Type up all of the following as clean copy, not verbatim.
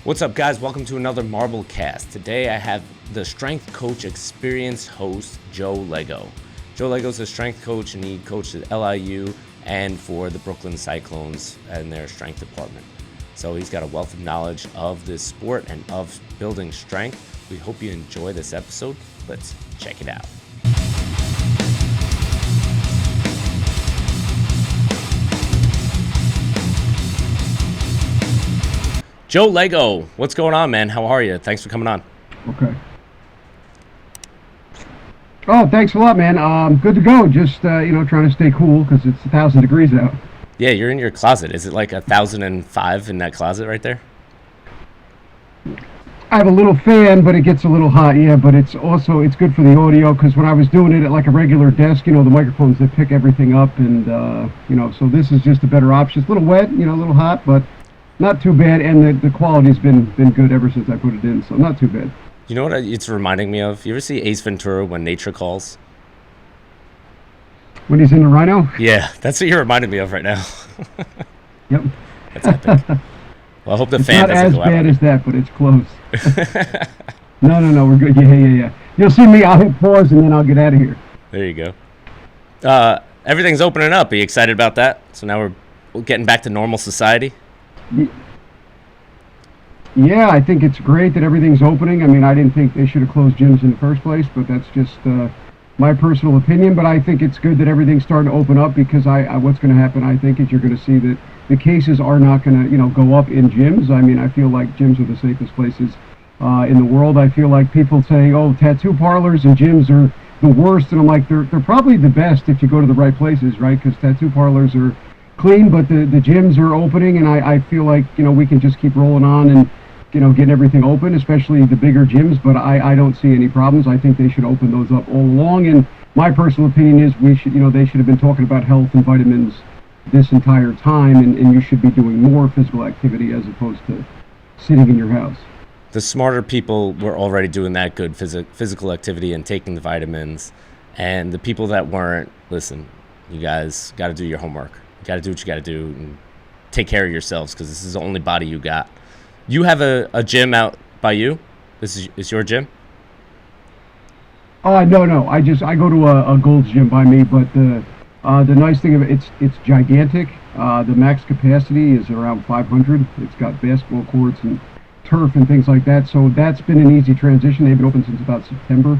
What's up, guys? Welcome to another MarbleCast. Today I have the strength coach experience host, Joe Lego. Joe Lego's a strength coach, and he coached at LIU and for the Brooklyn Cyclones and their strength department. So he's got a wealth of knowledge of this sport and of building strength. We hope you enjoy this episode. Let's check it out. Joe Lego, what's going on, man? How are you? Thanks for coming on. Okay. Oh, thanks a lot, man. Good to go. Just, trying to stay cool because it's 1,000 degrees out. Yeah, you're in your closet. Is it like 1,005 in that closet right there? I have a little fan, but it gets a little hot, yeah, but it's good for the audio because when I was doing it at like a regular desk, the microphones, they pick everything up and, so this is just a better option. It's a little wet, a little hot, but not too bad, and the quality's been good ever since I put it in, so not too bad. You know what it's reminding me of? You ever see Ace Ventura when nature calls? When he's in the rhino? Yeah, that's what you're reminding me of right now. Yep. That's epic. Well, I hope the fan doesn't go out. It's not as bad as that, but it's close. No, we're good. Yeah. You'll see me, I'll hit pause, and then I'll get out of here. There you go. Everything's opening up. Are you excited about that? So now we're getting back to normal society? Yeah, I think it's great that everything's opening. I mean, I didn't think they should have closed gyms in the first place, but that's just my personal opinion. But I think it's good that everything's starting to open up because what's going to happen, I think, is you're going to see that the cases are not going to, go up in gyms. I mean, I feel like gyms are the safest places in the world. I feel like people say, oh, tattoo parlors and gyms are the worst. And I'm like, they're probably the best if you go to the right places, right? Because tattoo parlors are clean, but the gyms are opening, and I feel like, we can just keep rolling on and, getting everything open, especially the bigger gyms, but I don't see any problems. I think they should open those up all along, and my personal opinion is they should have been talking about health and vitamins this entire time, and you should be doing more physical activity as opposed to sitting in your house. The smarter people were already doing that good physical activity and taking the vitamins, and the people that weren't, listen, you guys got to do your homework. You got to do what you got to do and take care of yourselves because this is the only body you got. You have a gym out by you? This is your gym? No. I go to a Gold's Gym by me, but the nice thing of it's gigantic. The max capacity is around 500. It's got basketball courts and turf and things like that. So that's been an easy transition. They've been open since about September.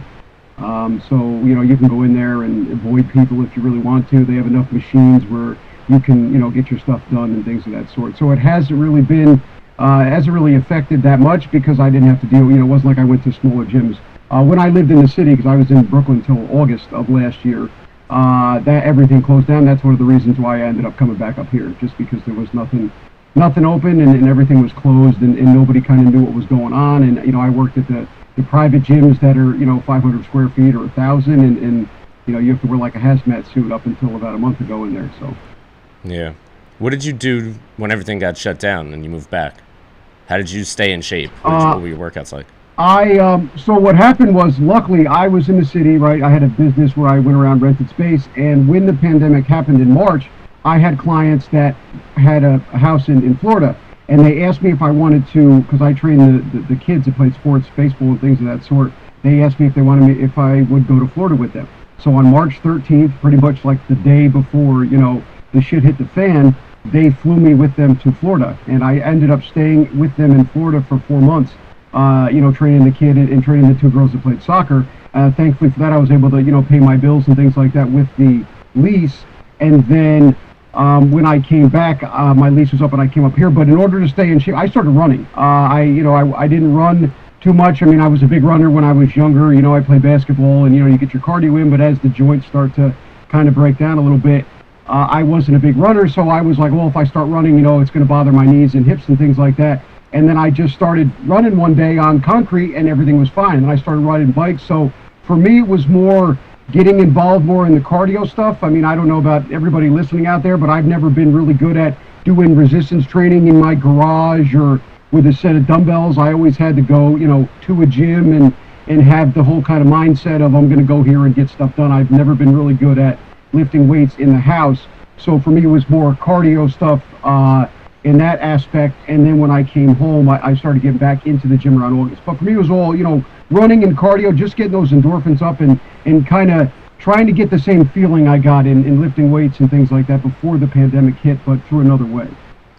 So you can go in there and avoid people if you really want to. They have enough machines where you can get your stuff done and things of that sort. So it hasn't really been hasn't really affected that much because I didn't have to deal. It wasn't like I went to smaller gyms. When I lived in the city, because I was in Brooklyn until August of last year, that everything closed down. That's one of the reasons why I ended up coming back up here, just because there was nothing open and everything was closed and nobody kind of knew what was going on. And I worked at the private gyms that are 500 square feet or 1,000, and you have to wear like a hazmat suit up until about a month ago in there. So. Yeah. What did you do when everything got shut down and you moved back? How did you stay in shape? What were your workouts like? So what happened was, luckily, I was in the city, right? I had a business where I went around rented space, and when the pandemic happened in March, I had clients that had a house in Florida, and they asked me if I wanted to, because I train the kids that played sports, baseball and things of that sort. They asked me if I would go to Florida with them. So on March 13th, pretty much like the day before, the shit hit the fan, they flew me with them to Florida, and I ended up staying with them in Florida for 4 months, training the kid and training the two girls that played soccer. Thankfully for that, I was able to, pay my bills and things like that with the lease. And then when I came back, my lease was up and I came up here. But in order to stay in shape, I started running. I didn't run too much. I mean, I was a big runner when I was younger. I played basketball, and, you get your cardio in. But as the joints start to kind of break down a little bit, I wasn't a big runner, so I was like, well, if I start running, it's going to bother my knees and hips and things like that. And then I just started running one day on concrete, and everything was fine. And I started riding bikes. So for me, it was more getting involved more in the cardio stuff. I mean, I don't know about everybody listening out there, but I've never been really good at doing resistance training in my garage or with a set of dumbbells. I always had to go, to a gym and have the whole kind of mindset of I'm going to go here and get stuff done. I've never been really good at lifting weights in the house. So for me, it was more cardio stuff, in that aspect. And then when I came home, I started getting back into the gym around August. But for me, it was all, running and cardio, just getting those endorphins up and kind of trying to get the same feeling I got in lifting weights and things like that before the pandemic hit, but through another way.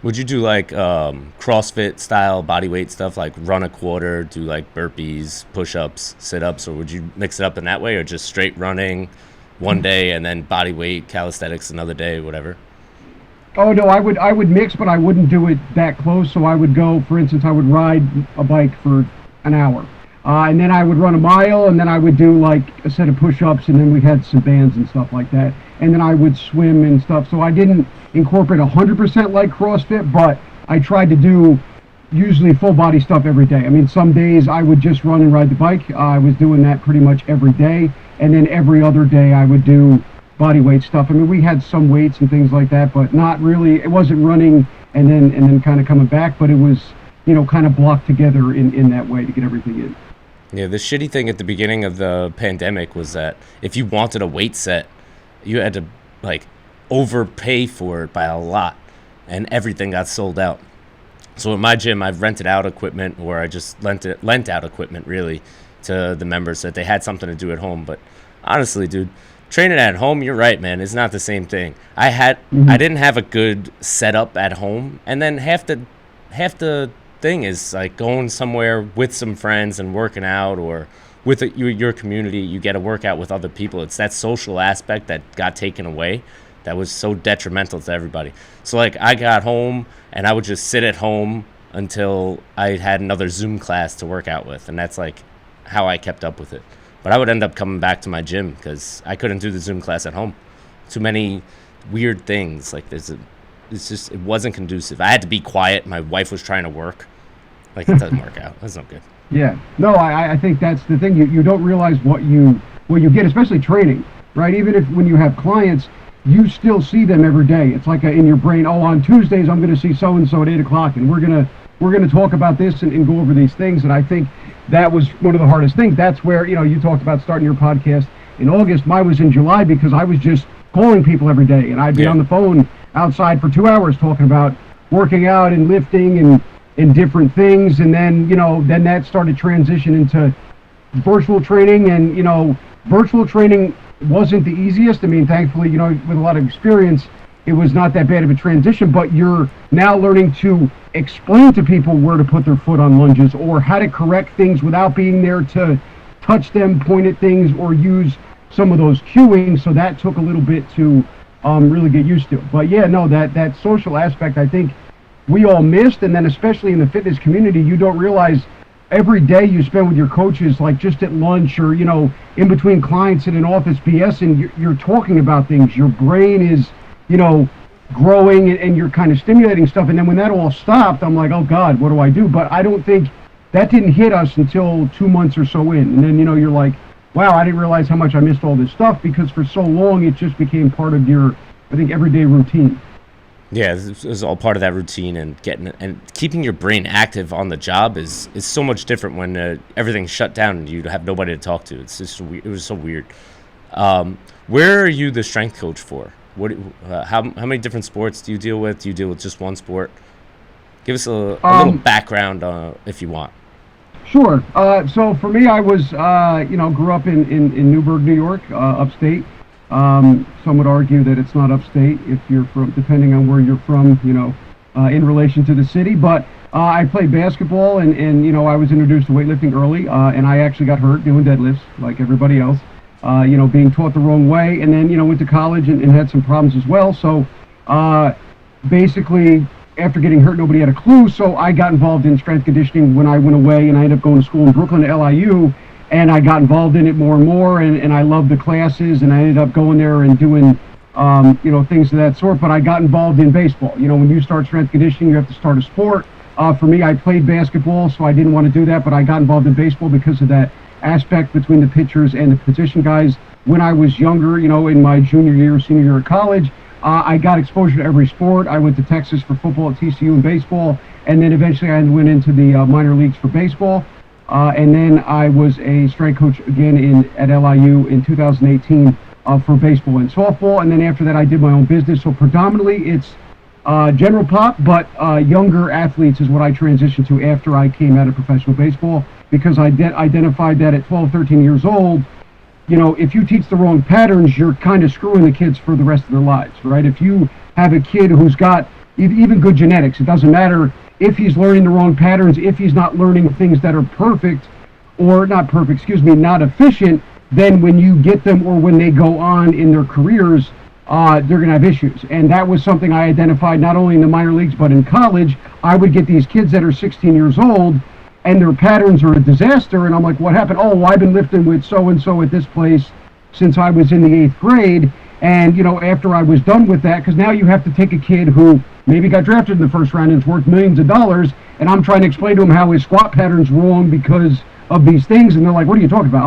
Would you do like CrossFit style body weight stuff, like run a quarter, do like burpees, push-ups, sit-ups, or would you mix it up in that way, or just straight running one day and then body weight, calisthenics another day, whatever? Oh no, I would mix, but I wouldn't do it that close. So I would go, for instance, I would ride a bike for an hour, and then I would run a mile, and then I would do like a set of push-ups, and then we had some bands and stuff like that, and then I would swim and stuff. So I didn't incorporate 100% like CrossFit, but I tried to do usually full body stuff every day. I mean, some days I would just run and ride the bike. I was doing that pretty much every day, and then every other day I would do body weight stuff. I mean, we had some weights and things like that, but not really. It wasn't running and then kind of coming back, but it was, kind of blocked together in that way to get everything in. Yeah, the shitty thing at the beginning of the pandemic was that if you wanted a weight set, you had to like overpay for it by a lot, and everything got sold out. So at my gym, I've rented out equipment, or I just lent out equipment really to the members so that they had something to do at home. But honestly, dude, training at home, you're right, man, it's not the same thing. I didn't have a good setup at home, and then half the thing is like going somewhere with some friends and working out, or with your community, you get a workout with other people. It's that social aspect that got taken away that was so detrimental to everybody. So like I got home and I would just sit at home until I had another Zoom class to work out with, and that's like how I kept up with it. But I would end up coming back to my gym because I couldn't do the Zoom class at home. Too many weird things. Like it wasn't conducive. I had to be quiet. My wife was trying to work. Like it doesn't work out. That's no good. Yeah. No, I think that's the thing. You don't realize what you get, especially training, right? Even if when you have clients, you still see them every day. It's like in your brain, on Tuesdays I'm going to see so-and-so at 8 o'clock, and we're going to talk about this and go over these things. And I think that was one of the hardest things. That's where, you talked about starting your podcast in August. Mine was in July because I was just calling people every day, and I'd be on the phone outside for 2 hours talking about working out and lifting and different things. And then, then that started transition into virtual training, and, virtual training wasn't the easiest. I mean, thankfully, with a lot of experience, it was not that bad of a transition, but you're now learning to explain to people where to put their foot on lunges, or how to correct things without being there to touch them, point at things, or use some of those cueing. So that took a little bit to really get used to. But yeah, no, that social aspect, I think we all missed. And then especially in the fitness community, you don't realize every day you spend with your coaches, like just at lunch or, in between clients in an office BSing, you're talking about things. Your brain is, growing, and you're kind of stimulating stuff. And then when that all stopped, I'm like, oh God, what do I do? But I don't think that didn't hit us until 2 months or so in. And then, you're like, wow, I didn't realize how much I missed all this stuff, because for so long it just became part of your, I think, everyday routine. Yeah, it was all part of that routine, and keeping your brain active on the job is so much different when everything's shut down and you have nobody to talk to. It's just it was so weird. Where are you the strength coach for? How many different sports do you deal with? Do you deal with just one sport? Give us a little background if you want. Sure. So for me, I was grew up in Newburgh, New York, upstate. Some would argue that it's not upstate if you're from, depending on where you're from, in relation to the city. But I played basketball, and I was introduced to weightlifting early, and I actually got hurt doing deadlifts like everybody else, being taught the wrong way. And then, went to college and had some problems as well. So basically, after getting hurt, nobody had a clue. So I got involved in strength conditioning when I went away, and I ended up going to school in Brooklyn at LIU. And I got involved in it more and more, and I loved the classes, and I ended up going there and doing, things of that sort. But I got involved in baseball. When you start strength conditioning, you have to start a sport. For me, I played basketball, so I didn't want to do that, but I got involved in baseball because of that aspect between the pitchers and the position guys. When I was younger, in my senior year of college, I got exposure to every sport. I went to Texas for football at TCU and baseball, and then eventually I went into the minor leagues for baseball. And then I was a strength coach again at LIU in 2018 for baseball and softball. And then after that, I did my own business. So predominantly it's general pop, but younger athletes is what I transitioned to after I came out of professional baseball, because I identified that at 12, 13 years old, if you teach the wrong patterns, you're kind of screwing the kids for the rest of their lives, right? If you have a kid who's got even good genetics, it doesn't matter if he's learning the wrong patterns, if he's not learning things that are perfect, or not perfect, not efficient, then when you get them or when they go on in their careers, they're going to have issues. And that was something I identified not only in the minor leagues, but in college. I would get these kids that are 16 years old, and their patterns are a disaster, and I'm like, what happened? Oh, I've been lifting with so-and-so at this place since I was in the 8th grade, and, after I was done with that, because now you have to take a kid who maybe got drafted in the first round and is worth millions of dollars, and I'm trying to explain to him how his squat pattern's wrong because of these things, and they're like, what are you talking about?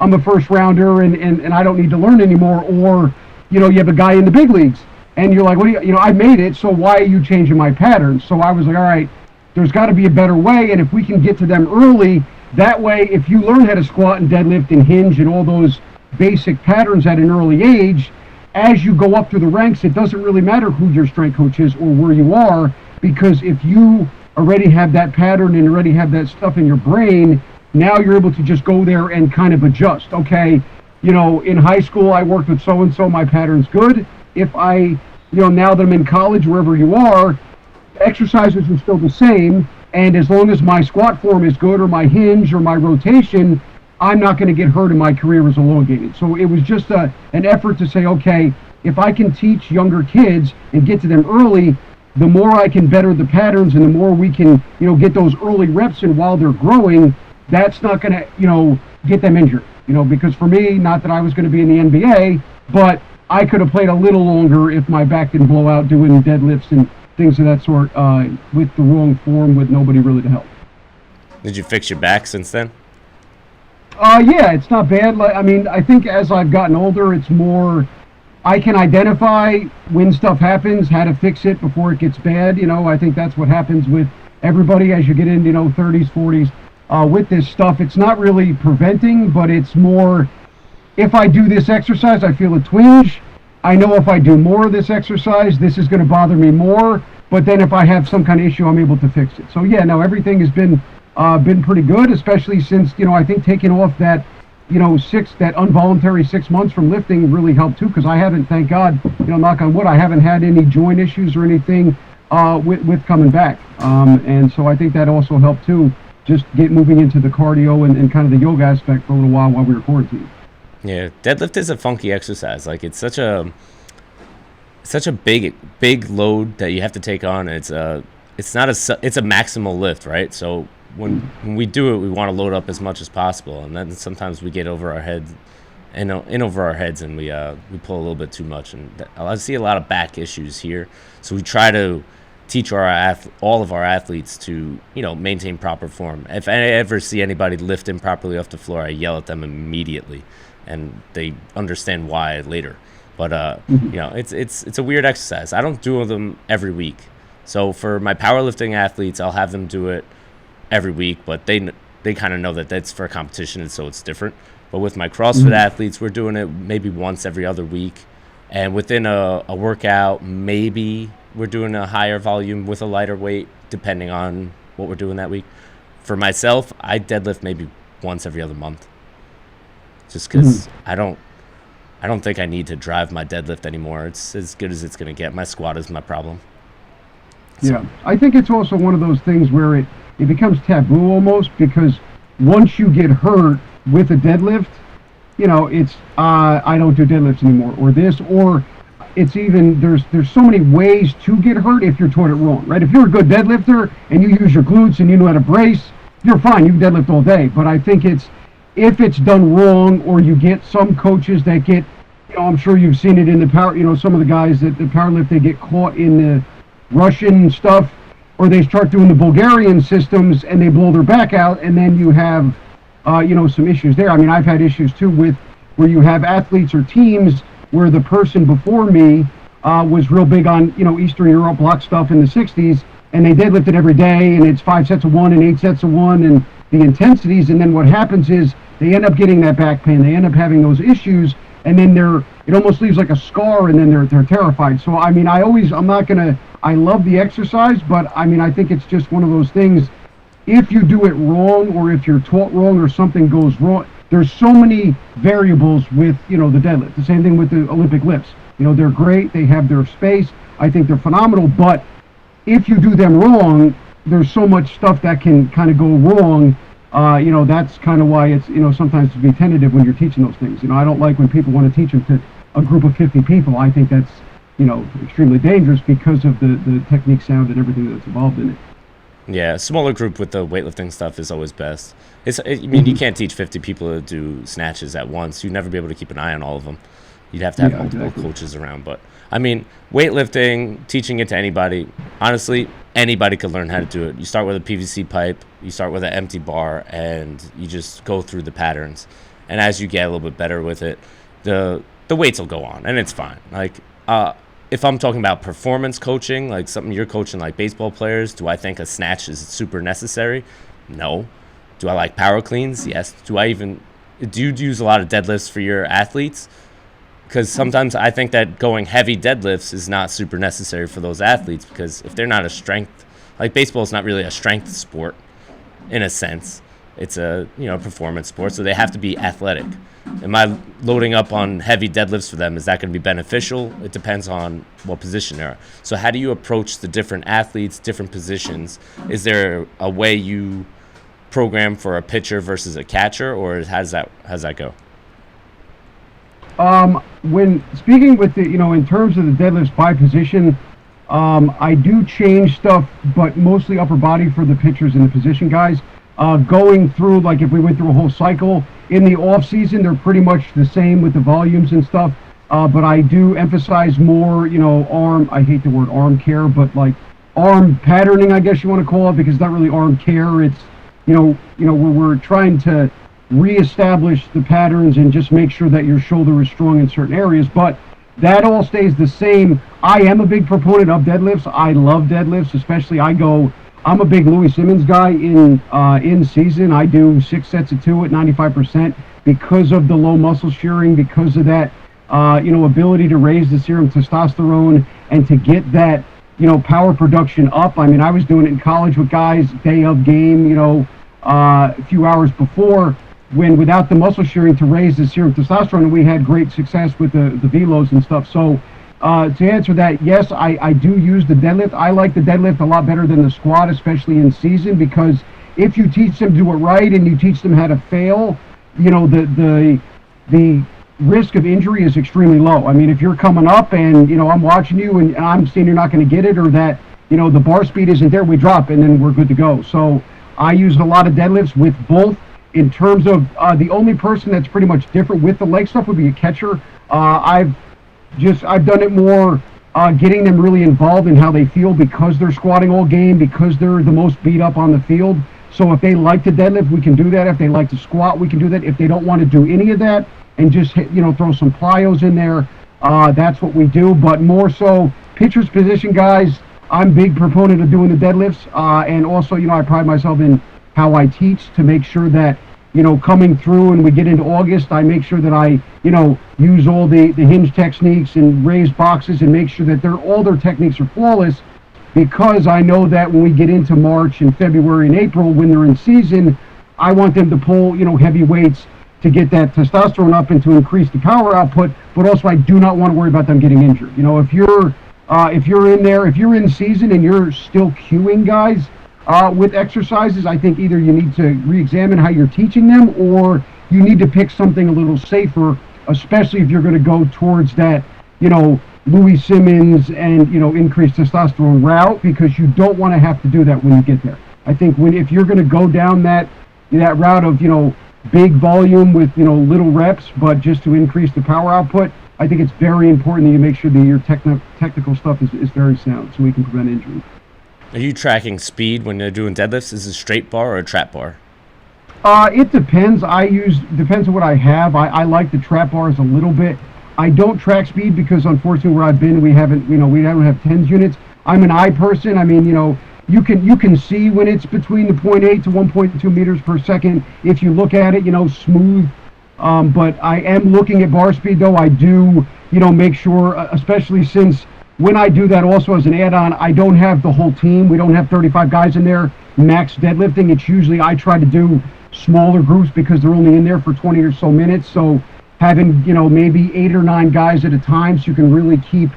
I'm a first rounder, and I don't need to learn anymore. Or, you have a guy in the big leagues, and you're like, what do you I made it, so why are you changing my patterns? So I was like, all right, there's got to be a better way, and if we can get to them early, that way, if you learn how to squat and deadlift and hinge and all those basic patterns at an early age, as you go up through the ranks, it doesn't really matter who your strength coach is or where you are, because if you already have that pattern and already have that stuff in your brain, now you're able to just go there and kind of adjust. Okay, in high school I worked with so-and-so, my pattern's good. If I, now that I'm in college, wherever you are, exercises are still the same, and as long as my squat form is good or my hinge or my rotation, I'm not going to get hurt and my career is elongated. So it was just an effort to say, okay, if I can teach younger kids and get to them early, the more I can better the patterns and the more we can, get those early reps in while they're growing, that's not going to, get them injured. Because for me, not that I was going to be in the NBA, but I could have played a little longer if my back didn't blow out doing deadlifts and things of that sort with the wrong form with nobody really to help. Did you fix your back since then? Yeah, it's not bad. I think as I've gotten older, it's more, I can identify when stuff happens, how to fix it before it gets bad. I think that's what happens with everybody as you get into, 30s, 40s. With this stuff, it's not really preventing, but it's more, if I do this exercise, I feel a twinge. I know if I do more of this exercise, this is going to bother me more. But then if I have some kind of issue, I'm able to fix it. So yeah, no, everything has been pretty good, especially since, I think taking off that, that involuntary 6 months from lifting really helped too, because I haven't, thank God, knock on wood, I haven't had any joint issues or anything with coming back. And so I think that also helped too, just moving into the cardio and kind of the yoga aspect for a little while we were quarantined. Yeah, deadlift is a funky exercise. Like, it's such a big load that you have to take on. It's a maximal lift, right? So when we do it, we want to load up as much as possible, and then sometimes we get over our heads and over our heads, and we pull a little bit too much, and I see a lot of back issues here. So we try to teach all of our athletes to maintain proper form. If I ever see anybody lift improperly off the floor, I yell at them immediately, and they understand why later. But it's a weird exercise. I don't do them every week. So for my powerlifting athletes, I'll have them do it every week, but they kind of know that that's for a competition, and so it's different. But with my CrossFit athletes, we're doing it maybe once every other week, and within a workout, maybe we're doing a higher volume with a lighter weight, depending on what we're doing that week. For myself, I deadlift maybe once every other month, just because I don't think I need to drive my deadlift anymore. It's as good as it's going to get. My squat is my problem. So. Yeah, I think it's also one of those things where it becomes taboo almost, because once you get hurt with a deadlift, it's I don't do deadlifts anymore, or this, or it's even there's so many ways to get hurt if you're taught it wrong, right? If you're a good deadlifter and you use your glutes and you know how to brace, you're fine. You can deadlift all day. But I think if it's done wrong, or you get some coaches that get, I'm sure you've seen it in the power, some of the guys that the powerlift, they get caught in the Russian stuff, or they start doing the Bulgarian systems and they blow their back out, and then you have, some issues there. I mean, I've had issues too with where you have athletes or teams where the person before me was real big on, Eastern Europe block stuff in the 60s, and they deadlifted every day, and it's 5 sets of 1 and 8 sets of 1, and the intensities, and then what happens is they end up getting that back pain, they end up having those issues, and then it almost leaves like a scar, and then they're terrified. So I mean, I love the exercise, but I mean, I think it's just one of those things. If you do it wrong, or if you're taught wrong, or something goes wrong, there's so many variables with, the deadlift. The same thing with the Olympic lifts. They're great. They have their space. I think they're phenomenal. But if you do them wrong, there's so much stuff that can kind of go wrong. That's kind of why it's, sometimes to be tentative when you're teaching those things. I don't like when people want to teach them to a group of 50 people. I think that's, extremely dangerous because of the technique, sound, and everything that's involved in it. Yeah, a smaller group with the weightlifting stuff is always best. You can't teach 50 people to do snatches at once. You'd never be able to keep an eye on all of them. You'd have to have multiple coaches around. But, weightlifting, teaching it to anybody, honestly, anybody could learn how to do it. You start with a PVC pipe, you start with an empty bar, and you just go through the patterns. And as you get a little bit better with it, the weights will go on, and it's fine. If I'm talking about performance coaching, like something you're coaching like baseball players, do I think a snatch is super necessary? No. Do I like power cleans? Yes. Do you use a lot of deadlifts for your athletes? Because sometimes I think that going heavy deadlifts is not super necessary for those athletes, because if they're not a strength, like baseball is not really a strength sport in a sense. It's a performance sport, so they have to be athletic. Am I loading up on heavy deadlifts for them? Is that going to be beneficial? It depends on what position they're. So how do you approach the different athletes, different positions? Is there a way you program for a pitcher versus a catcher, or how's that go? When speaking with the, in terms of the deadlifts by position, I do change stuff, but mostly upper body for the pitchers and the position guys. Going through, like if we went through a whole cycle, in the off season, they're pretty much the same with the volumes and stuff. But I do emphasize more, arm, I hate the word arm care, but like arm patterning, I guess you want to call it, because it's not really arm care. It's, where we're trying to reestablish the patterns and just make sure that your shoulder is strong in certain areas. But that all stays the same. I am a big proponent of deadlifts. I love deadlifts, especially I'm a big Louis Simmons guy in season. I do 6 sets of 2 at 95% because of the low muscle shearing, because of that, ability to raise the serum testosterone and to get that, power production up. I was doing it in college with guys, day of game, a few hours before, when without the muscle shearing to raise the serum testosterone, and we had great success with the velos and stuff. So to answer that, yes, I do use the deadlift. I like the deadlift a lot better than the squat, especially in season, because if you teach them to do it right and you teach them how to fail, the risk of injury is extremely low. If you're coming up and, I'm watching you and I'm seeing you're not going to get it, or that, the bar speed isn't there, we drop and then we're good to go. So I use a lot of deadlifts with both. In terms of the only person that's pretty much different with the leg stuff would be a catcher. I've done it more getting them really involved in how they feel, because they're squatting all game, because they're the most beat up on the field. So if they like to deadlift, we can do that. If they like to squat, we can do that. If they don't want to do any of that and just throw some plyos in there, that's what we do. But more so, pitcher's position guys, I'm a big proponent of doing the deadlifts, and also I pride myself in how I teach, to make sure that coming through and we get into August, I make sure that I, use all the hinge techniques and raise boxes and make sure that all their techniques are flawless, because I know that when we get into March and February and April, when they're in season, I want them to pull, heavy weights to get that testosterone up and to increase the power output, but also I do not want to worry about them getting injured. If you're in season and you're still cueing guys, with exercises, I think either you need to re-examine how you're teaching them, or you need to pick something a little safer, especially if you're going to go towards that, Louis Simmons and, increased testosterone route, because you don't want to have to do that when you get there. I think if you're going to go down that route of, big volume with, little reps, but just to increase the power output, I think it's very important that you make sure that your technical stuff is very sound, so we can prevent injury. Are you tracking speed when you're doing deadlifts? Is it a straight bar or a trap bar? It depends. Depends on what I have. I like the trap bars a little bit. I don't track speed because, unfortunately, where I've been, we don't have tens units. I'm an eye person. You can see when it's between the 0.8 to 1.2 meters per second. If you look at it, smooth But I am looking at bar speed, though. I do, make sure, especially since when I do that also as an add-on, I don't have the whole team. We don't have 35 guys in there max deadlifting. It's usually I try to do smaller groups because they're only in there for 20 or so minutes. So having, maybe 8 or 9 guys at a time, so you can really keep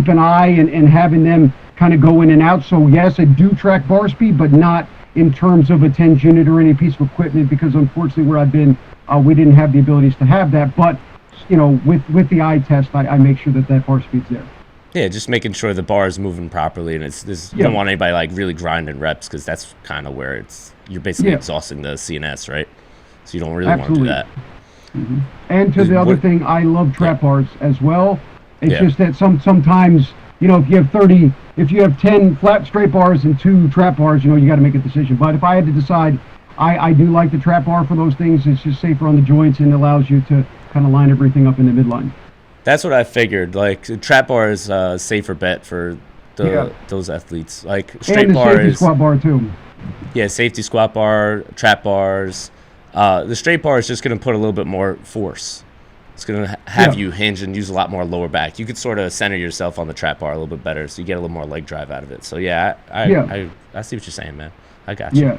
an eye and having them kind of go in and out. So yes, I do track bar speed, but not in terms of a 10 unit or any piece of equipment, because unfortunately where I've been, we didn't have the abilities to have that. But with the eye test, I make sure that bar speed's there. Yeah, just making sure the bar is moving properly, and you don't want anybody like really grinding reps, because that's kind of where you're basically exhausting the CNS, right? So you don't really want to do that. Mm-hmm. And to the other thing, I love trap bars as well. It's just that sometimes, if you have 10 flat straight bars and 2 trap bars, you got to make a decision. But if I had to decide, I do like the trap bar for those things. It's just safer on the joints and allows you to kind of line everything up in the midline. That's what I figured. Like, trap bar is a safer bet for those athletes. Like, straight and the bar safety squat bar too. Yeah, safety squat bar, trap bars. The straight bar is just going to put a little bit more force. It's going to have you hinge and use a lot more lower back. You could sort of center yourself on the trap bar a little bit better, so you get a little more leg drive out of it. So I see what you're saying, man. I got you. Yeah,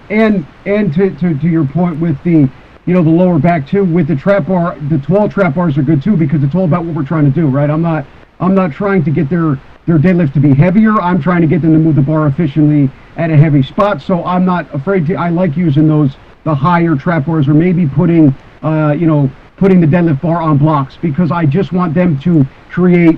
and to your point with the the lower back too, with the trap bar, the tall trap bars are good too, because it's all about what we're trying to do, right? I'm not trying to get their deadlift to be heavier. I'm trying to get them to move the bar efficiently at a heavy spot. So I'm not afraid to. I like using the higher trap bars, or maybe putting the deadlift bar on blocks, because I just want them to create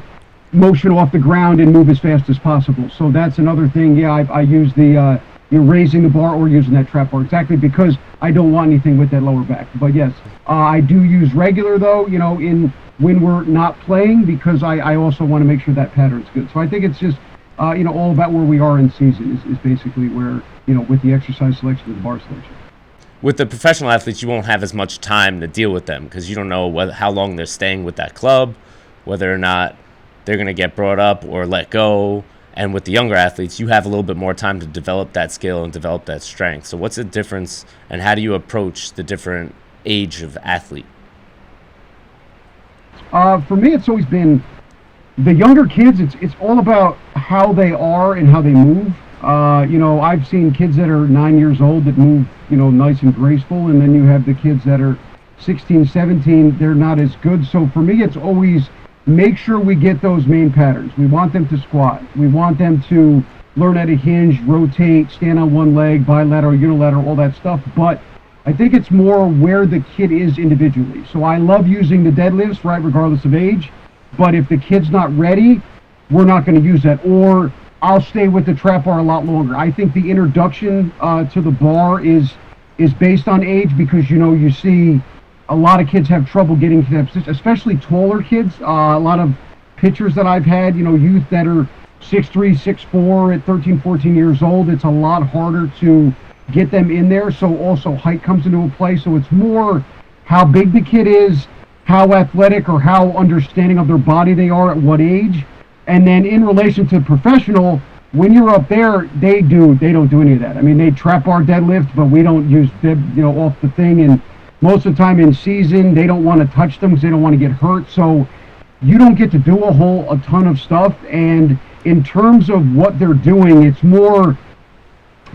motion off the ground and move as fast as possible. So that's another thing. Yeah, I use the raising the bar or using that trap bar, exactly because I don't want anything with that lower back. But yes, I do use regular though, when we're not playing, because I also want to make sure that pattern's good. So I think it's just all about where we are in season is basically where, with the exercise selection and the bar selection. With the professional athletes, you won't have as much time to deal with them, because you don't know how long they're staying with that club, whether or not they're going to get brought up or let go. And with the younger athletes, you have a little bit more time to develop that skill and develop that strength. So what's the difference, and how do you approach the different age of athlete? For me, it's always been the younger kids. It's all about how they are and how they move. I've seen kids that are 9 years old that move, nice and graceful, and then you have the kids that are 16, 17, they're not as good. So for me, it's always make sure we get those main patterns. We want them to squat. We want them to learn how to hinge, rotate, stand on one leg, bilateral, unilateral, all that stuff. But I think it's more where the kid is individually. So I love using the deadlifts, right, regardless of age. But if the kid's not ready, we're not going to use that. Or I'll stay with the trap bar a lot longer. I think the introduction to the bar is based on age, because you see a lot of kids have trouble getting to that position, especially taller kids. A lot of pitchers that I've had, youth that are 6'3", 6'4" at 13, 14 years old. It's a lot harder to get them in there. So also height comes into a play. So it's more how big the kid is, how athletic or how understanding of their body they are at what age. And then in relation to professional, when you're up there, they don't do any of that. I mean, they trap bar deadlift, but we don't use off the thing. And most of the time in season, they don't want to touch them because they don't want to get hurt. So you don't get to do a ton of stuff. And in terms of what they're doing, it's more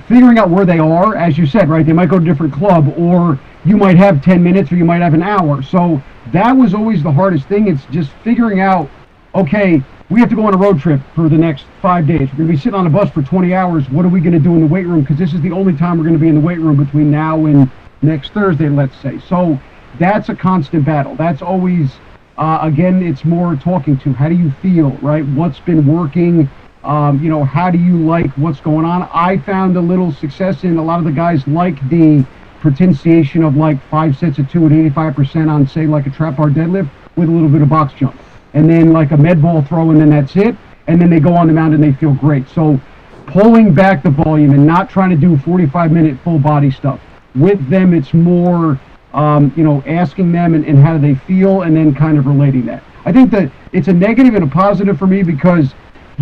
figuring out where they are. As you said, right, they might go to a different club, or you might have 10 minutes or you might have an hour. So that was always the hardest thing. It's just figuring out, okay, we have to go on a road trip for the next 5 days. We're going to be sitting on a bus for 20 hours. What are we going to do in the weight room? Because this is the only time we're going to be in the weight room between now and next Thursday, let's say. So that's a constant battle. That's always, again, it's more talking to, how do you feel, right? What's been working? How do you like what's going on? I found a little success in a lot of the guys like the potentiation of like 5 sets of 2 at 85% on, say, like a trap bar deadlift with a little bit of box jump. And then like a med ball throw, and then that's it. And then they go on the mound and they feel great. So pulling back the volume and not trying to do 45-minute full body stuff. With them, it's more, asking them and how do they feel, and then kind of relating that. I think that it's a negative and a positive for me, because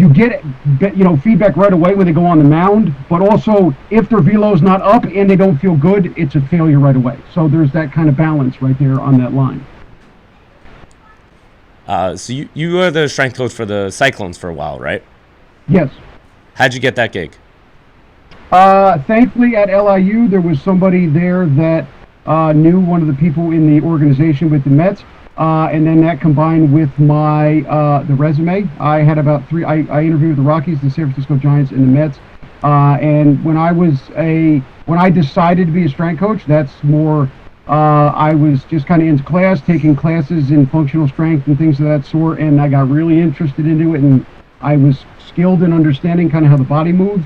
you get feedback right away when they go on the mound, but also if their velo's not up and they don't feel good, it's a failure right away. So there's that kind of balance right there on that line. So you were the strength coach for the Cyclones for a while, right? Yes. How'd you get that gig? Thankfully at LIU, there was somebody there that knew one of the people in the organization with the Mets. And then that combined with my the resume. I had about I interviewed with the Rockies, the San Francisco Giants, and the Mets. And when I decided to be a strength coach, that's more I was just kind of into class, taking classes in functional strength and things of that sort, and I got really interested into it, and I was skilled in understanding kind of how the body moved,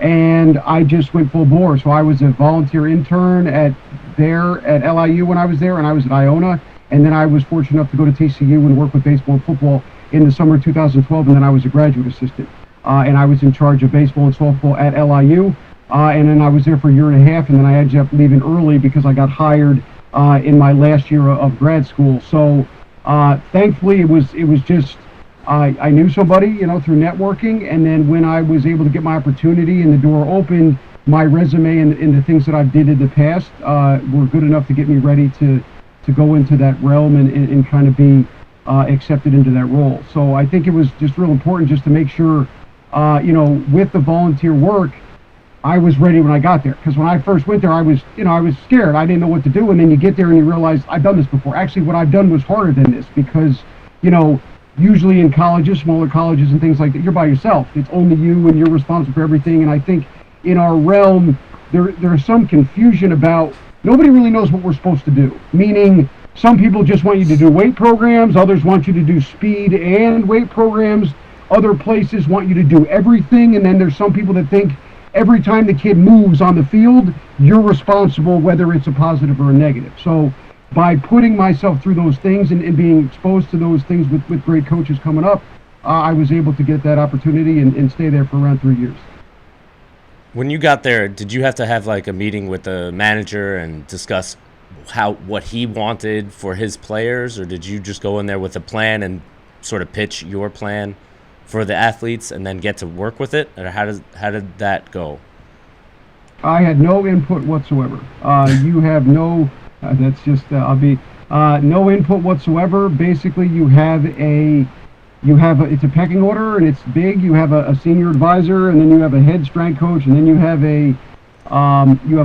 and I just went full bore. So I was a volunteer intern at LIU when I was there, and I was at Iona. And then I was fortunate enough to go to TCU and work with baseball and football in the summer of 2012, and then I was a graduate assistant. And I was in charge of baseball and softball at LIU. And then I was there for a year and a half, and then I ended up leaving early because I got hired in my last year of grad school. So thankfully, it was just I knew somebody, through networking, and then when I was able to get my opportunity and the door opened, my resume and the things that I did in the past were good enough to get me ready to go into that realm and kind of be accepted into that role. So I think it was just real important just to make sure, with the volunteer work, I was ready when I got there. Because when I first went there, I was scared. I didn't know what to do. And then you get there and you realize I've done this before. Actually, what I've done was harder than this because, usually in colleges, smaller colleges and things like that, you're by yourself. It's only you and you're responsible for everything. And I think in our realm, there's some confusion about nobody really knows what we're supposed to do, meaning some people just want you to do weight programs, others want you to do speed and weight programs, other places want you to do everything, and then there's some people that think every time the kid moves on the field, you're responsible whether it's a positive or a negative. So by putting myself through those things and being exposed to those things with great coaches coming up, I was able to get that opportunity and stay there for around 3 years. When you got there, did you have to have like a meeting with the manager and discuss what he wanted for his players, or did you just go in there with a plan and sort of pitch your plan for the athletes and then get to work with it? Or how did that go? I had no input whatsoever. You have no no input whatsoever. Basically, it's a pecking order and it's big. You have a senior advisor, and then you have a head strength coach, and then you have a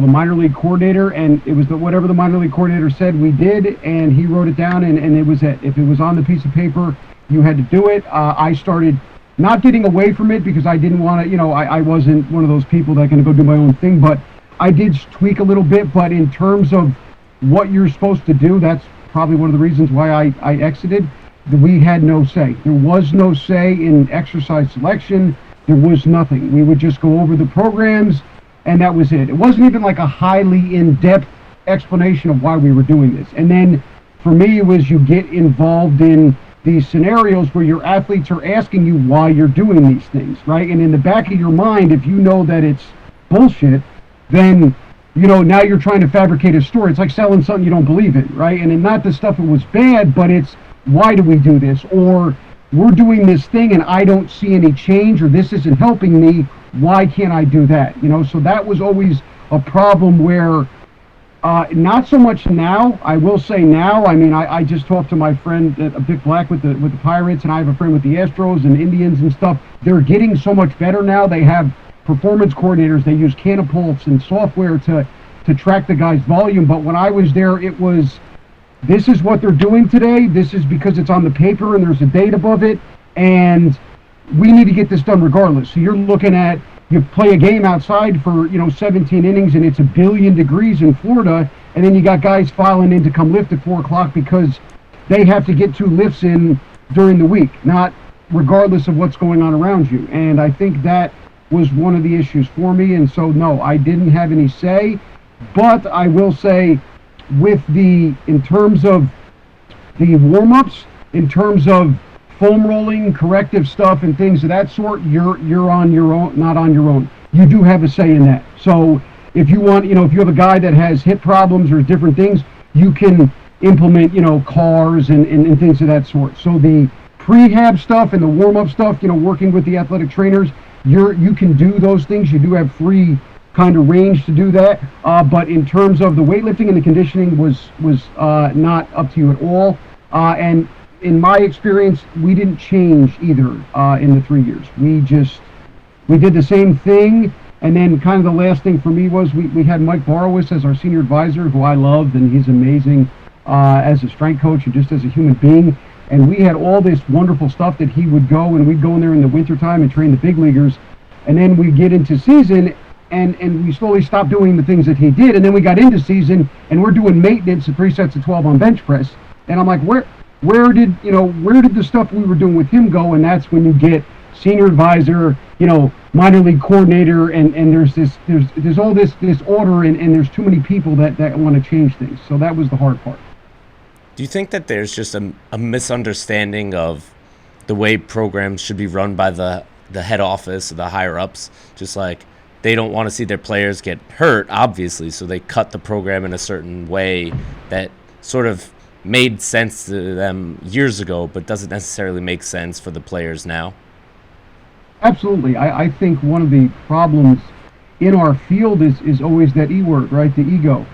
minor league coordinator, and it was whatever the minor league coordinator said we did, and he wrote it down, and it was it. If it was on the piece of paper, you had to do it. I started not getting away from it because I didn't want to, I wasn't one of those people that can go do my own thing, but I did tweak a little bit. But in terms of what you're supposed to do, that's probably one of the reasons why I exited. We had no say. There was no say in exercise selection. There was nothing. We would just go over the programs, and that was it. It wasn't even like a highly in-depth explanation of why we were doing this. And then for me, it was you get involved in these scenarios where your athletes are asking you why you're doing these things, right? And in the back of your mind, if you know that it's bullshit, then now you're trying to fabricate a story. It's like selling something you don't believe in, right? And not the stuff it was bad, but it's why do we do this? Or we're doing this thing and I don't see any change, or this isn't helping me. Why can't I do that? So that was always a problem where, not so much now. I will say now, I just talked to my friend, Vic Black with the Pirates, and I have a friend with the Astros and Indians and stuff. They're getting so much better now. They have performance coordinators. They use catapults and software to track the guy's volume. But when I was there, it was, this is what they're doing today. This is because it's on the paper and there's a date above it, and we need to get this done regardless. So you're looking at, you play a game outside for 17 innings and it's 1 billion degrees in Florida, and then you got guys filing in to come lift at 4 o'clock because they have to get 2 lifts in during the week, not regardless of what's going on around you. And I think that was one of the issues for me. And so no, I didn't have any say, but I will say, in terms of the warm-ups, in terms of foam rolling, corrective stuff, and things of that sort, you're on your own, not on your own. You do have a say in that. So if you want, if you have a guy that has hip problems or different things, you can implement, cars and things of that sort. So the prehab stuff and the warm-up stuff, working with the athletic trainers, you can do those things. You do have free kind of range to do that. But in terms of the weightlifting and the conditioning was not up to you at all. And in my experience, we didn't change either in the 3 years. We did the same thing. And then kind of the last thing for me was we had Mike Borowitz as our senior advisor, who I loved, and he's amazing as a strength coach and just as a human being. And we had all this wonderful stuff that he would go, and we'd go in there in the wintertime and train the big leaguers. And then we get into season, and we slowly stopped doing the things that he did. And then we got into season, and we're doing maintenance at 3 sets of 12 on bench press. And I'm like, where did the stuff we were doing with him go? And that's when you get senior advisor, minor league coordinator, and there's all this order, and there's too many people that want to change things. So that was the hard part. Do you think that there's just a misunderstanding of the way programs should be run by the head office, the higher ups? Just like they don't want to see their players get hurt, obviously, so they cut the program in a certain way that sort of made sense to them years ago, but doesn't necessarily make sense for the players now. Absolutely. I think one of the problems in our field is always that E word, right? The ego.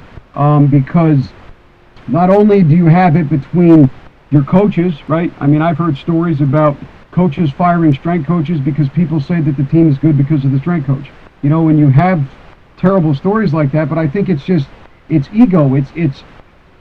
Because not only do you have it between your coaches, right? I mean, I've heard stories about coaches firing strength coaches because people say that the team is good because of the strength coach. And you have terrible stories like that, but I think it's ego. It's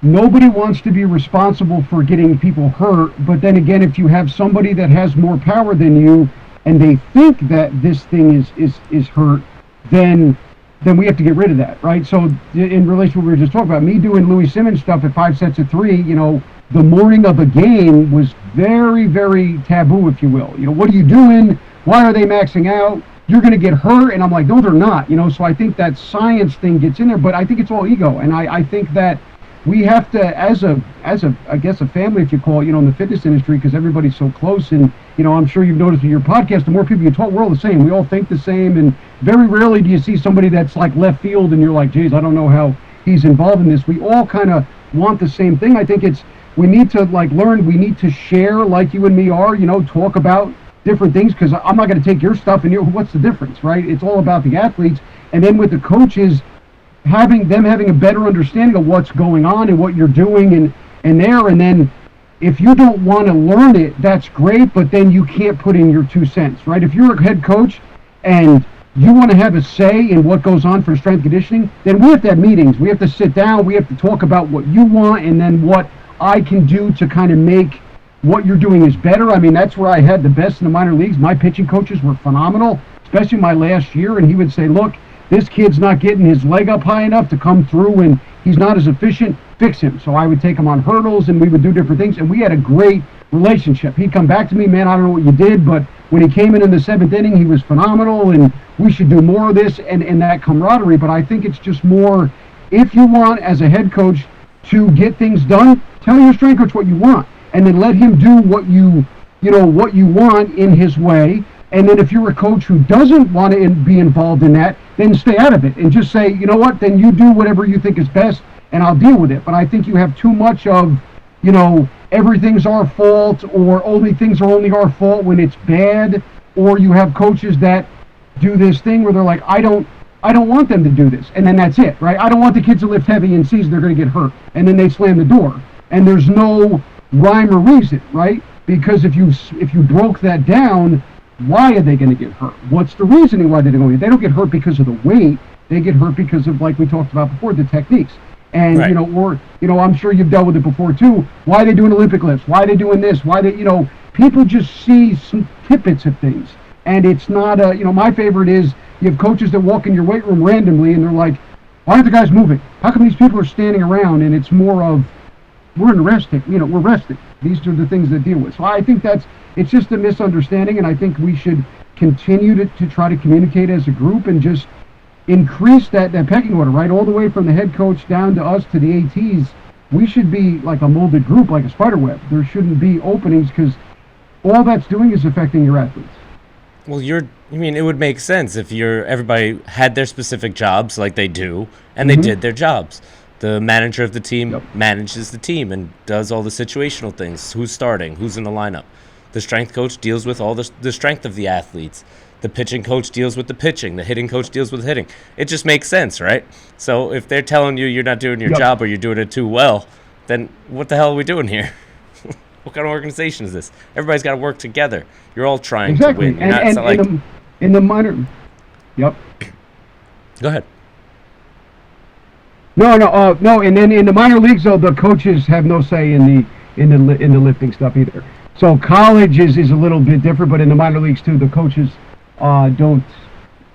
nobody wants to be responsible for getting people hurt, but then again, if you have somebody that has more power than you and they think that this thing is hurt, then we have to get rid of that, right? So in relation to what we were just talking about, me doing Louis Simmons stuff at 5 sets of 3, the morning of a game was very, very taboo, if you will. What are you doing? Why are they maxing out? You're going to get hurt. And I'm like, no, they're not. So I think that science thing gets in there, but I think it's all ego. And I think that we have to, as I guess a family, if you call it, in the fitness industry, because everybody's so close, and I'm sure you've noticed with your podcast, the more people you talk, we're all the same. We all think the same, and very rarely do you see somebody that's like left field, and you're like, geez, I don't know how he's involved in this. We all kind of want the same thing. I think we need to learn. We need to share, like you and me are. Talk about different things, because I'm not going to take your stuff and what's the difference, right? It's all about the athletes, and then with the coaches, having a better understanding of what's going on and what you're doing and then if you don't want to learn it, that's great, but then you can't put in your 2 cents, right? If you're a head coach and you want to have a say in what goes on for strength conditioning, then we have to have meetings. We have to sit down. We have to talk about what you want and then what I can do to kind of make what you're doing is better. I mean, that's where I had the best in the minor leagues. My pitching coaches were phenomenal, especially my last year, and he would say, look, this kid's not getting his leg up high enough to come through, and he's not as efficient. Fix him. So I would take him on hurdles, and we would do different things, and we had a great relationship. He'd come back to me, man, I don't know what you did, but when he came in the 7th inning, he was phenomenal, and we should do more of this, and that camaraderie. But I think it's just more, if you want, as a head coach, to get things done, tell your strength coach what you want, and then let him do what you want in his way. And then if you're a coach who doesn't want to be involved in that, then stay out of it and just say, you know what, then you do whatever you think is best and I'll deal with it. But I think you have too much of, everything's our fault, or only things are only our fault when it's bad, or you have coaches that do this thing where they're like, I don't want them to do this. And then that's it, right? I don't want the kids to lift heavy in season, they're going to get hurt. And then they slam the door. And there's no rhyme or reason, right? Because if you broke that down, why are they going to get hurt? What's the reasoning why they're going to? They don't get hurt because of the weight. They get hurt because of, like we talked about before, the techniques. And, right. I'm sure you've dealt with it before too. Why are they doing Olympic lifts? Why are they doing this? Why they, people just see some tidbits of things. And it's not, my favorite is you have coaches that walk in your weight room randomly and they're like, why aren't the guys moving? How come these people are standing around? And it's more of, we're resting. We're resting. These are the things that deal with. So I think it's just a misunderstanding, and I think we should continue to try to communicate as a group and just increase that pecking order, right? All the way from the head coach down to us to the ATs. We should be like a molded group, like a spider web. There shouldn't be openings, because all that's doing is affecting your athletes. Well, it would make sense if everybody had their specific jobs like they do, and they did their jobs. The manager of the team manages the team and does all the situational things. Who's starting? Who's in the lineup? The strength coach deals with all the strength of the athletes. The pitching coach deals with the pitching. The hitting coach deals with hitting. It just makes sense, right? So if they're telling you you're not doing your job or you're doing it too well, then what the hell are we doing here? What kind of organization is this? Everybody's got to work together. You're all trying to win. You're in the minor. Yep. Go ahead. No. And then in the minor leagues, though, the coaches have no say in the lifting stuff either. So college is a little bit different, but in the minor leagues too, the coaches don't.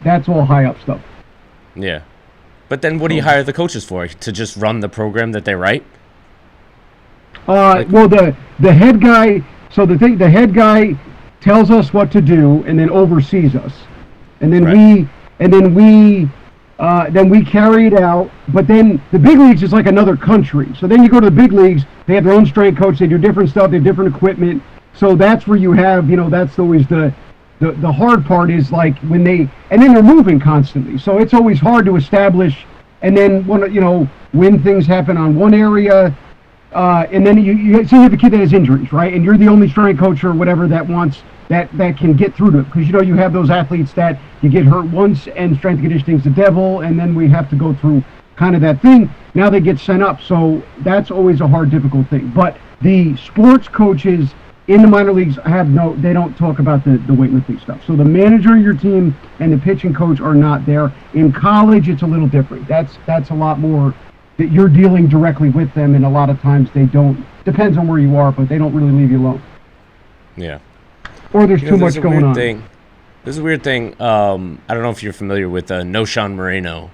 That's all high up stuff. Yeah, but then what do you hire the coaches for? To just run the program that they write? Well, the head guy. So the head guy tells us what to do and then oversees us, and then we carry it out. But then the big leagues is like another country. So then you go to the big leagues. They have their own strength coach. They do different stuff. They have different equipment. So that's where you have, that's always the hard part is like and then they're moving constantly. So it's always hard to establish. And then when things happen on one area, and then you have a kid that has injuries, right? And you're the only strength coach or whatever that wants that can get through to it, because you have those athletes that you get hurt once and strength and conditioning's the devil, and then we have to go through kind of that thing. Now they get sent up, so that's always a hard, difficult thing. But the sports coaches in the minor leagues they don't talk about the weightlifting stuff. So the manager of your team and the pitching coach are not there. In college, it's a little different. That's a lot more that you're dealing directly with them, and a lot of times they don't. Depends on where you are, but they don't really leave you alone. Yeah. Or there's too much going on. There's a weird thing. I don't know if you're familiar with Noshan Moreno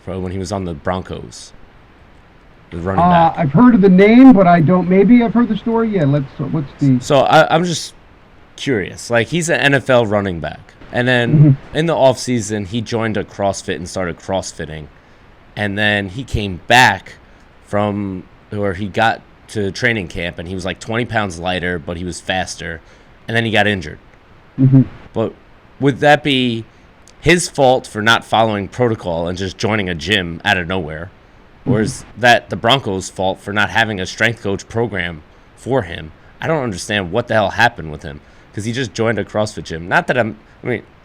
from when he was on the Broncos. The running back. I've heard of the name, but I don't. Maybe I've heard the story. Yeah, what's the... So I'm just curious. Like, he's an NFL running back. And then in the off season, he joined a CrossFit and started CrossFitting. And then he came back from where he got to training camp, and he was like 20 pounds lighter, but he was faster. And then he got injured. But would that be his fault for not following protocol and just joining a gym out of nowhere? Or is that the Broncos' fault for not having a strength coach program for him? I don't understand what the hell happened with him, because he just joined a CrossFit gym. Not that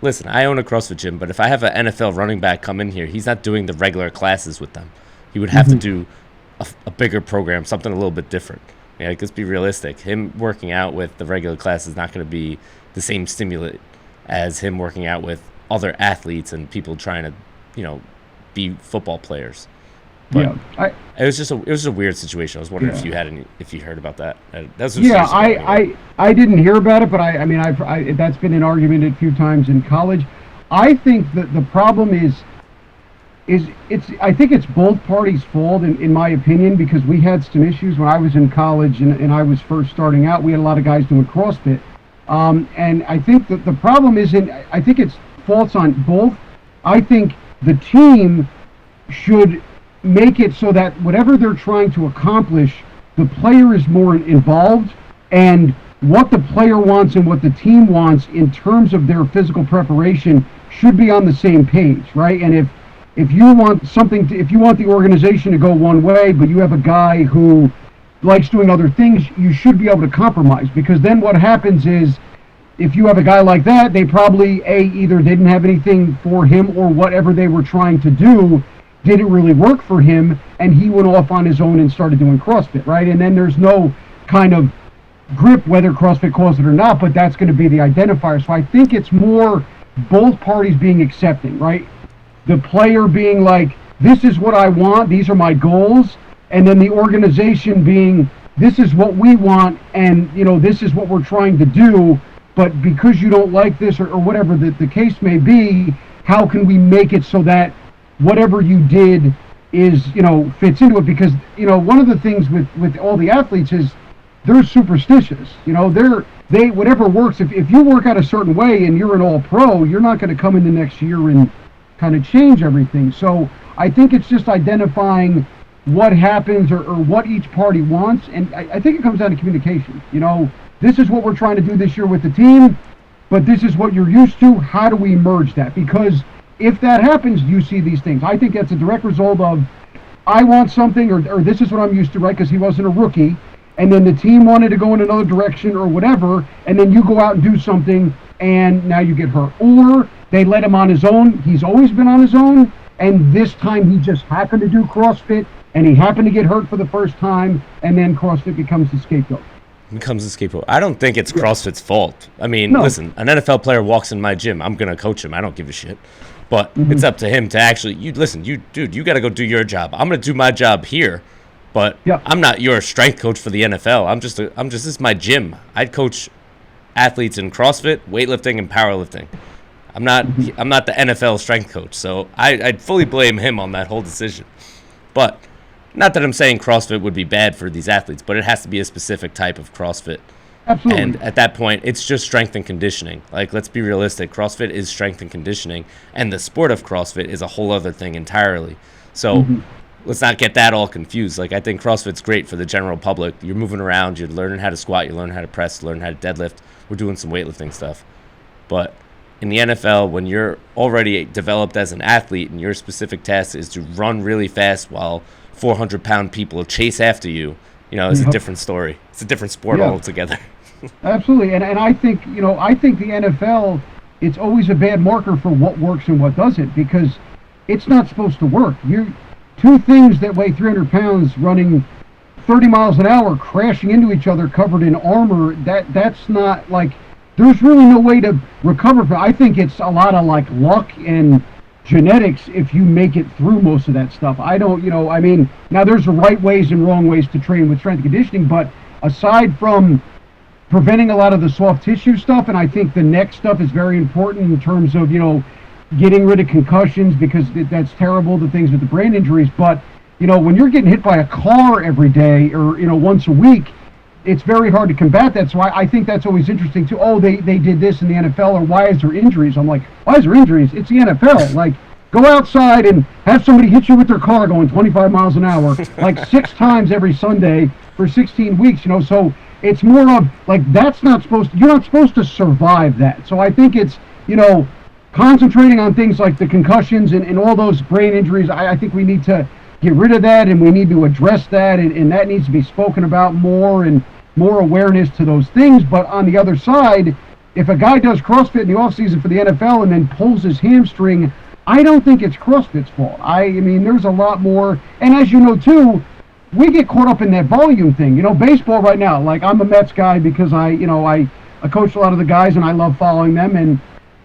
listen, I own a CrossFit gym, but if I have an NFL running back come in here, he's not doing the regular classes with them. He would have to do a bigger program, something a little bit different. Yeah, let's be realistic. Him working out with the regular class is not going to be the same stimulant as him working out with other athletes and people trying to, be football players. But it was just a weird situation. I was wondering if you heard about that. I didn't hear about it, but I've that's been an argument a few times in college. I think that the problem I think it's both parties' fault in my opinion, because we had some issues when I was in college and I was first starting out. We had a lot of guys doing CrossFit, and I think that the problem I think it's faults on both. I think the team should make it so that whatever they're trying to accomplish, the player is more involved, and what the player wants and what the team wants in terms of their physical preparation should be on the same page, right? And if you want if you want the organization to go one way, but you have a guy who likes doing other things, you should be able to compromise, because then what happens is, if you have a guy like that, they probably either didn't have anything for him, or whatever they were trying to do didn't really work for him, and he went off on his own and started doing CrossFit, right? And then there's no kind of grip whether CrossFit calls it or not, but that's going to be the identifier. So I think it's more both parties being accepting, right? The player being like, this is what I want, these are my goals, and then the organization being, this is what we want, and this is what we're trying to do, but because you don't like this, or whatever the case may be, how can we make it so that whatever you did is, fits into it? Because, one of the things with all the athletes is they're superstitious. They whatever works. If you work out a certain way and you're an all-pro, you're not going to come in the next year and kind of change everything. So I think it's just identifying what happens or what each party wants. And I think it comes down to communication. This is what we're trying to do this year with the team, but this is what you're used to. How do we merge that? Because if that happens, you see these things. I think that's a direct result of, I want something, or this is what I'm used to, right? Because he wasn't a rookie. and then the team wanted to go in another direction or whatever, and then you go out and do something, and now you get hurt. Or they let him on his own. He's always been on his own, and this time he just happened to do CrossFit, and he happened to get hurt for the first time, and then CrossFit becomes the scapegoat. I don't think it's CrossFit's fault. I mean, listen, an NFL player walks in my gym, I'm going to coach him. I don't give a shit. But it's up to him to actually, you got to go do your job. I'm going to do my job here, but I'm not your strength coach for the NFL. This is my gym. I'd coach athletes in CrossFit, weightlifting, and powerlifting. I'm not the NFL strength coach, so I'd fully blame him on that whole decision. But not that I'm saying CrossFit would be bad for these athletes, but it has to be a specific type of CrossFit. Absolutely. And at that point, it's just strength and conditioning. Like, let's be realistic. CrossFit is strength and conditioning, and the sport of CrossFit is a whole other thing entirely. So let's not get that all confused. Like, I think CrossFit's great for the general public. You're moving around. You're learning how to squat. You're learning how to press. You're learning how to deadlift. We're doing some weightlifting stuff. But in the NFL, when you're already developed as an athlete and your specific task is to run really fast while 400-pound people chase after you, it's a different story. It's a different sport altogether. Absolutely. And I think the NFL, it's always a bad marker for what works and what doesn't, because it's not supposed to work. Two things that weigh 300 pounds running 30 miles an hour, crashing into each other, covered in armor, that's not like, there's really no way to recover from it. I think it's a lot of like luck and genetics if you make it through most of that stuff. Now there's the right ways and wrong ways to train with strength and conditioning, but aside from preventing a lot of the soft tissue stuff, and I think the neck stuff is very important in terms of, getting rid of concussions, because that's terrible, the things with the brain injuries. But, when you're getting hit by a car every day or, once a week, it's very hard to combat that. So I think that's always interesting too. Oh, they did this in the NFL, or why is there injuries? I'm like, why is there injuries? It's the NFL. Like, go outside and have somebody hit you with their car going 25 miles an hour, like 6 times every Sunday for 16 weeks, so it's more of like, you're not supposed to survive that. So I think it's, concentrating on things like the concussions and all those brain injuries. I think we need to get rid of that, and we need to address that, and that needs to be spoken about more, and more awareness to those things. But on the other side, if a guy does CrossFit in the offseason for the NFL and then pulls his hamstring, I don't think it's CrossFit's fault. I mean, there's a lot more, and as you know too, we get caught up in that volume thing. Baseball right now, like, I'm a Mets guy because I coach a lot of the guys and I love following them, and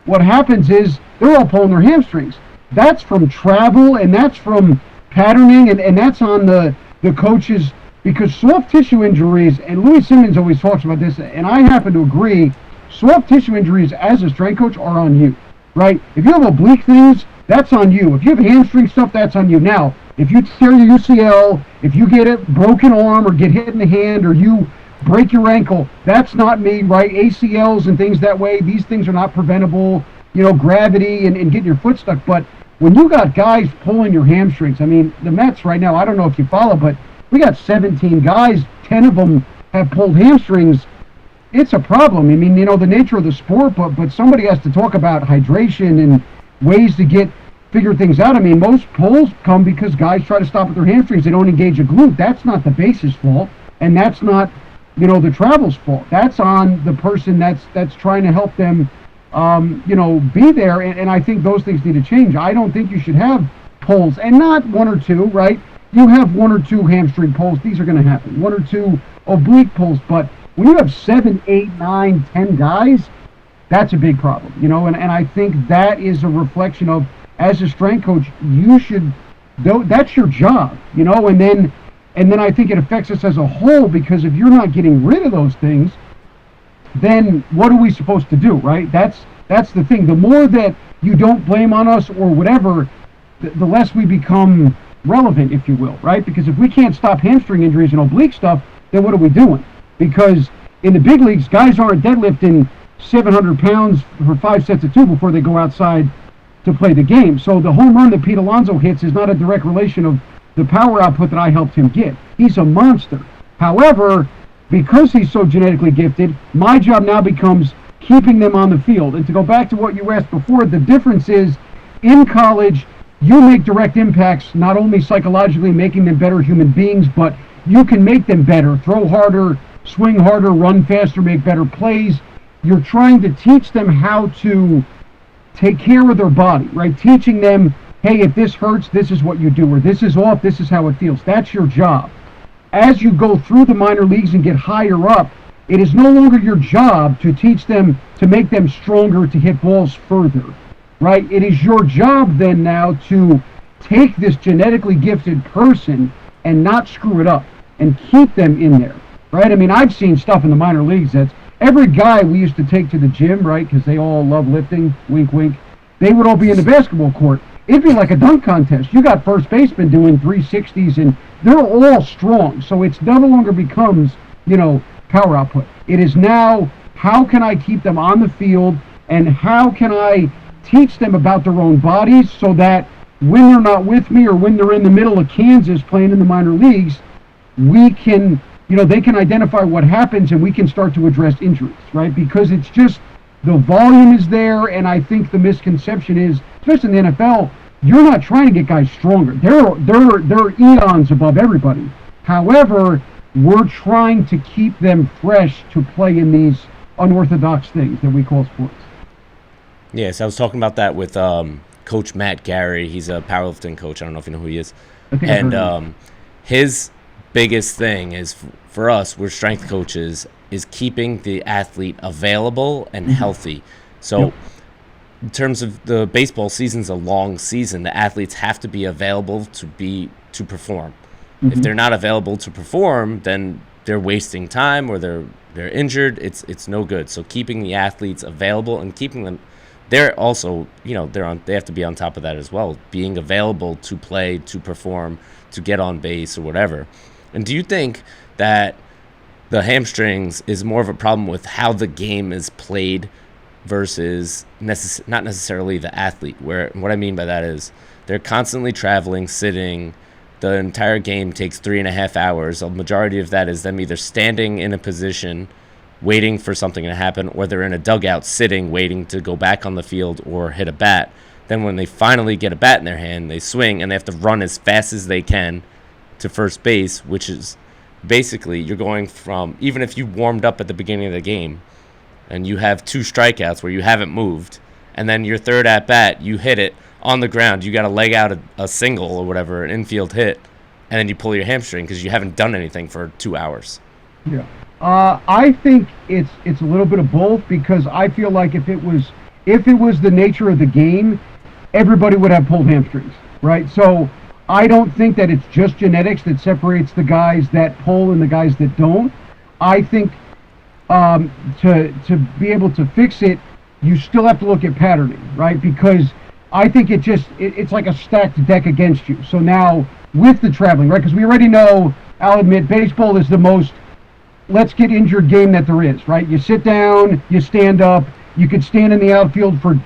what happens is they're all pulling their hamstrings. That's from travel, and that's from patterning, and that's on the coaches, because soft tissue injuries, and Louis Simmons always talks about this, and I happen to agree, soft tissue injuries as a strength coach are on you, right? If you have oblique things, that's on you. If you have hamstring stuff, that's on you. Now, if you tear your UCL, if you get a broken arm or get hit in the hand, or you break your ankle, that's not me, right? ACLs and things that way, these things are not preventable, gravity and getting your foot stuck. But when you got guys pulling your hamstrings, I mean, the Mets right now, I don't know if you follow, but we got 17 guys, 10 of them have pulled hamstrings. It's a problem. I mean, the nature of the sport, but somebody has to talk about hydration and ways to figure things out. I mean, most pulls come because guys try to stop with their hamstrings. They don't engage a glute. That's not the base's fault, and that's not the travel's fault. That's on the person that's trying to help them, be there. And I think those things need to change. I don't think you should have pulls, and not 1 or 2, right? You have 1 or 2 hamstring pulls. These are going to happen. 1 or 2 oblique pulls. But when you have 7, 8, 9, 10 guys, that's a big problem, and I think that is a reflection of, as a strength coach, you should, that's your job, and then I think it affects us as a whole, because if you're not getting rid of those things, then what are we supposed to do, right? That's the thing. The more that you don't blame on us or whatever, the less we become relevant, if you will, right? Because if we can't stop hamstring injuries and oblique stuff, then what are we doing? Because in the big leagues, guys aren't deadlifting 700 pounds for 5 sets of 2 before they go outside to play the game. So the home run that Pete Alonso hits is not a direct relation of the power output that I helped him get. He's a monster. However, because he's so genetically gifted, my job now becomes keeping them on the field. And to go back to what you asked before, the difference is, in college, you make direct impacts, not only psychologically making them better human beings, but you can make them better, throw harder, swing harder, run faster, make better plays. You're trying to teach them how to take care of their body, right? Teaching them, hey, if this hurts, this is what you do, or this is off, this is how it feels. That's your job. As you go through the minor leagues and get higher up, it is no longer your job to teach them, to make them stronger, to hit balls further, right? It is your job then now to take this genetically gifted person and not screw it up and keep them in there, right? I mean, I've seen stuff in the minor leagues that's every guy we used to take to the gym, right, because they all love lifting, wink, wink, they would all be in the basketball court. It'd be like a dunk contest. You got first basemen doing 360s, and they're all strong. So it's no longer becomes, power output. It is now, how can I keep them on the field, and how can I teach them about their own bodies so that when they're not with me or when they're in the middle of Kansas playing in the minor leagues, we can, they can identify what happens and we can start to address injuries, right? Because it's just, the volume is there, and I think the misconception is, especially in the NFL, you're not trying to get guys stronger. They're eons above everybody. However, we're trying to keep them fresh to play in these unorthodox things that we call sports. Yes, I was talking about that with Coach Matt Gary. He's a powerlifting coach. I don't know if you know who he is. And his biggest thing is, for us, we're strength coaches, is keeping the athlete available and healthy. So in terms of the baseball season's a long season, the athletes have to be available to perform. If they're not available to perform, then they're wasting time or they're injured. It's no good. So keeping the athletes available and keeping them, they're also, they have to be on top of that as well, being available to play, to perform, to get on base or whatever. And do you think that the hamstrings is more of a problem with how the game is played versus not necessarily the athlete? What I mean by that is they're constantly traveling, sitting. The entire game takes 3.5 hours. A majority of that is them either standing in a position waiting for something to happen, or they're in a dugout sitting waiting to go back on the field or hit a bat. Then when they finally get a bat in their hand, they swing and they have to run as fast as they can to first base, which is basically you're going from, even if you warmed up at the beginning of the game and you have 2 strikeouts where you haven't moved, and then your third at bat, you hit it on the ground, you got to leg out a single or whatever, an infield hit, and then you pull your hamstring because you haven't done anything for 2 hours. Yeah. I think it's a little bit of both, because I feel like if it was the nature of the game, everybody would have pulled hamstrings, right? So I don't think that it's just genetics that separates the guys that pull and the guys that don't. I think to be able to fix it, you still have to look at patterning, right? Because I think it's like a stacked deck against you. So now with the traveling, right? Because we already know, I'll admit, baseball is the most let's get injured game that there is, right? You sit down, you stand up, you could stand in the outfield for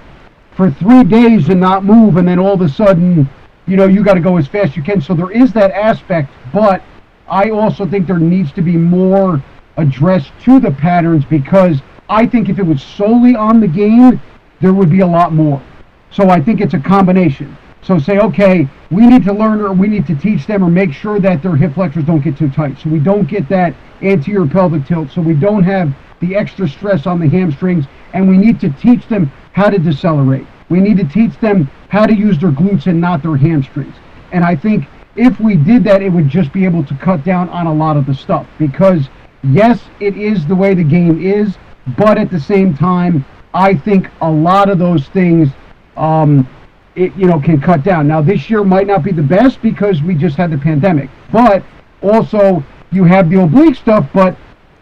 3 days and not move, and then all of a sudden, you got to go as fast as you can. So there is that aspect, but I also think there needs to be more addressed to the patterns, because I think if it was solely on the game, there would be a lot more. So I think it's a combination. So say, okay, we need to learn, or we need to teach them, or make sure that their hip flexors don't get too tight, so we don't get that anterior pelvic tilt, so we don't have the extra stress on the hamstrings, and we need to teach them how to decelerate. We need to teach them how to use their glutes and not their hamstrings. And I think if we did that, it would just be able to cut down on a lot of the stuff, because yes, it is the way the game is, but at the same time, I think a lot of those things can cut down. Now, this year might not be the best because we just had the pandemic, but also you have the oblique stuff, but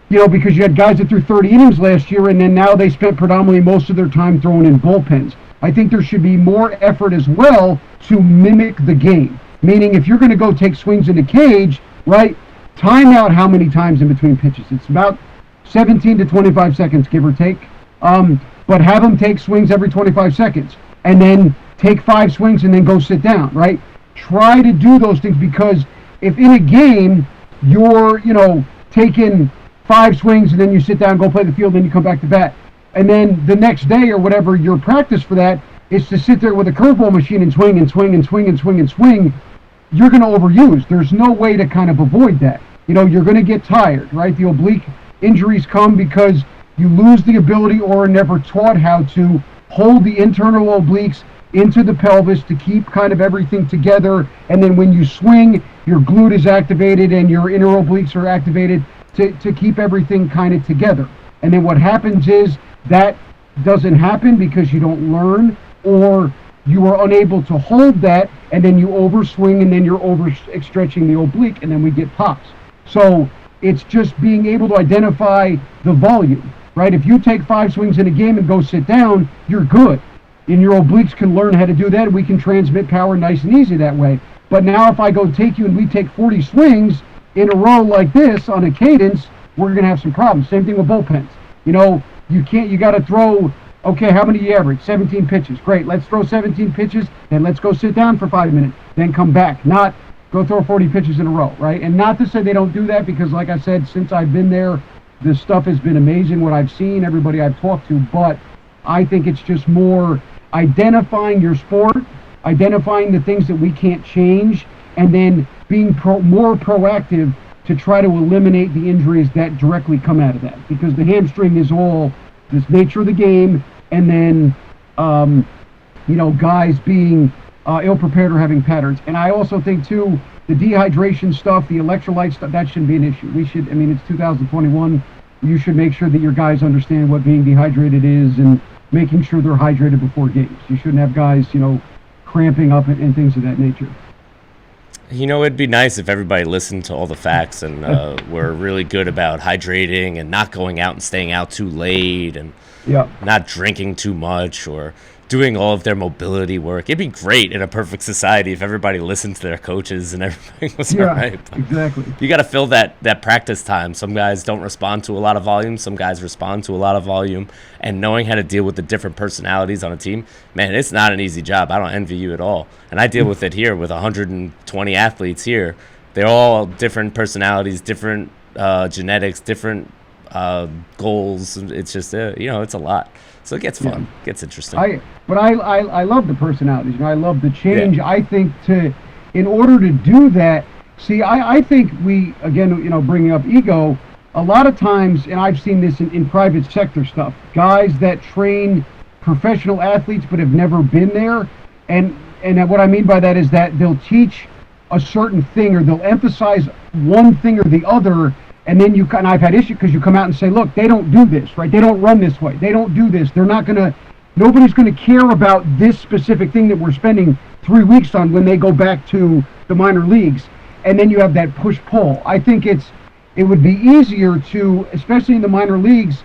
because you had guys that threw 30 innings last year, and then now they spent predominantly most of their time throwing in bullpens. I think there should be more effort as well to mimic the game. Meaning, if you're going to go take swings in the cage, right, time out how many times in between pitches. It's about 17 to 25 seconds, give or take. But have them take swings every 25 seconds, and then take 5 swings and then go sit down, right? Try to do those things, because if in a game you're, taking 5 swings and then you sit down, go play the field, then you come back to bat, and then the next day or whatever, your practice for that is to sit there with a curveball machine and swing and swing and swing and swing and swing, you're going to overuse. There's no way to kind of avoid that. you're going to get tired, right? The oblique injuries come because you lose the ability or are never taught how to hold the internal obliques into the pelvis to keep kind of everything together. And then when you swing, your glute is activated and your inner obliques are activated to keep everything kind of together. And then what happens is that doesn't happen because you don't learn, or you are unable to hold that, and then you overswing, and then you're overstretching the oblique, and then we get pops. So it's just being able to identify the volume, right? If you take 5 swings in a game and go sit down, you're good. And your obliques can learn how to do that, and we can transmit power nice and easy that way. But now if I go take you and we take 40 swings in a row like this on a cadence, we're going to have some problems. Same thing with bullpens. You got to throw, okay, how many do you average? 17 pitches. Great, let's throw 17 pitches, then let's go sit down for 5 minutes, then come back. Not go throw 40 pitches in a row, right? And not to say they don't do that, because like I said, since I've been there, this stuff has been amazing, what I've seen, everybody I've talked to, but I think it's just more identifying your sport, identifying the things that we can't change, and then being more proactive to try to eliminate the injuries that directly come out of that. Because the hamstring is all this nature of the game, and then, guys being ill-prepared or having patterns. And I also think, too, the dehydration stuff, the electrolyte stuff, that shouldn't be an issue. It's 2021. You should make sure that your guys understand what being dehydrated is and making sure they're hydrated before games. You shouldn't have guys, cramping up and things of that nature. It'd be nice if everybody listened to all the facts and were really good about hydrating and not going out and staying out too late and not drinking too much or doing all of their mobility work. It'd be great in a perfect society if everybody listened to their coaches and everything was all right. But exactly. You got to fill that practice time. Some guys don't respond to a lot of volume. Some guys respond to a lot of volume. And knowing how to deal with the different personalities on a team, man, it's not an easy job. I don't envy you at all. And I deal with it here with 120 athletes here. They're all different personalities, different genetics, different goals. It's just, it's a lot. So it gets fun. It gets interesting. I love the personalities. I love the change. Yeah. I think in order to do that, I think we, again, bringing up ego, a lot of times, and I've seen this in private sector stuff, guys that train professional athletes but have never been there, and what I mean by that is that they'll teach a certain thing, or they'll emphasize one thing or the other, and then I've had issues because you come out and say, look, they don't do this, right? They don't run this way. They don't do this. Nobody's going to care about this specific thing that we're spending 3 weeks on when they go back to the minor leagues. And then you have that push-pull. I think it would be easier to, especially in the minor leagues,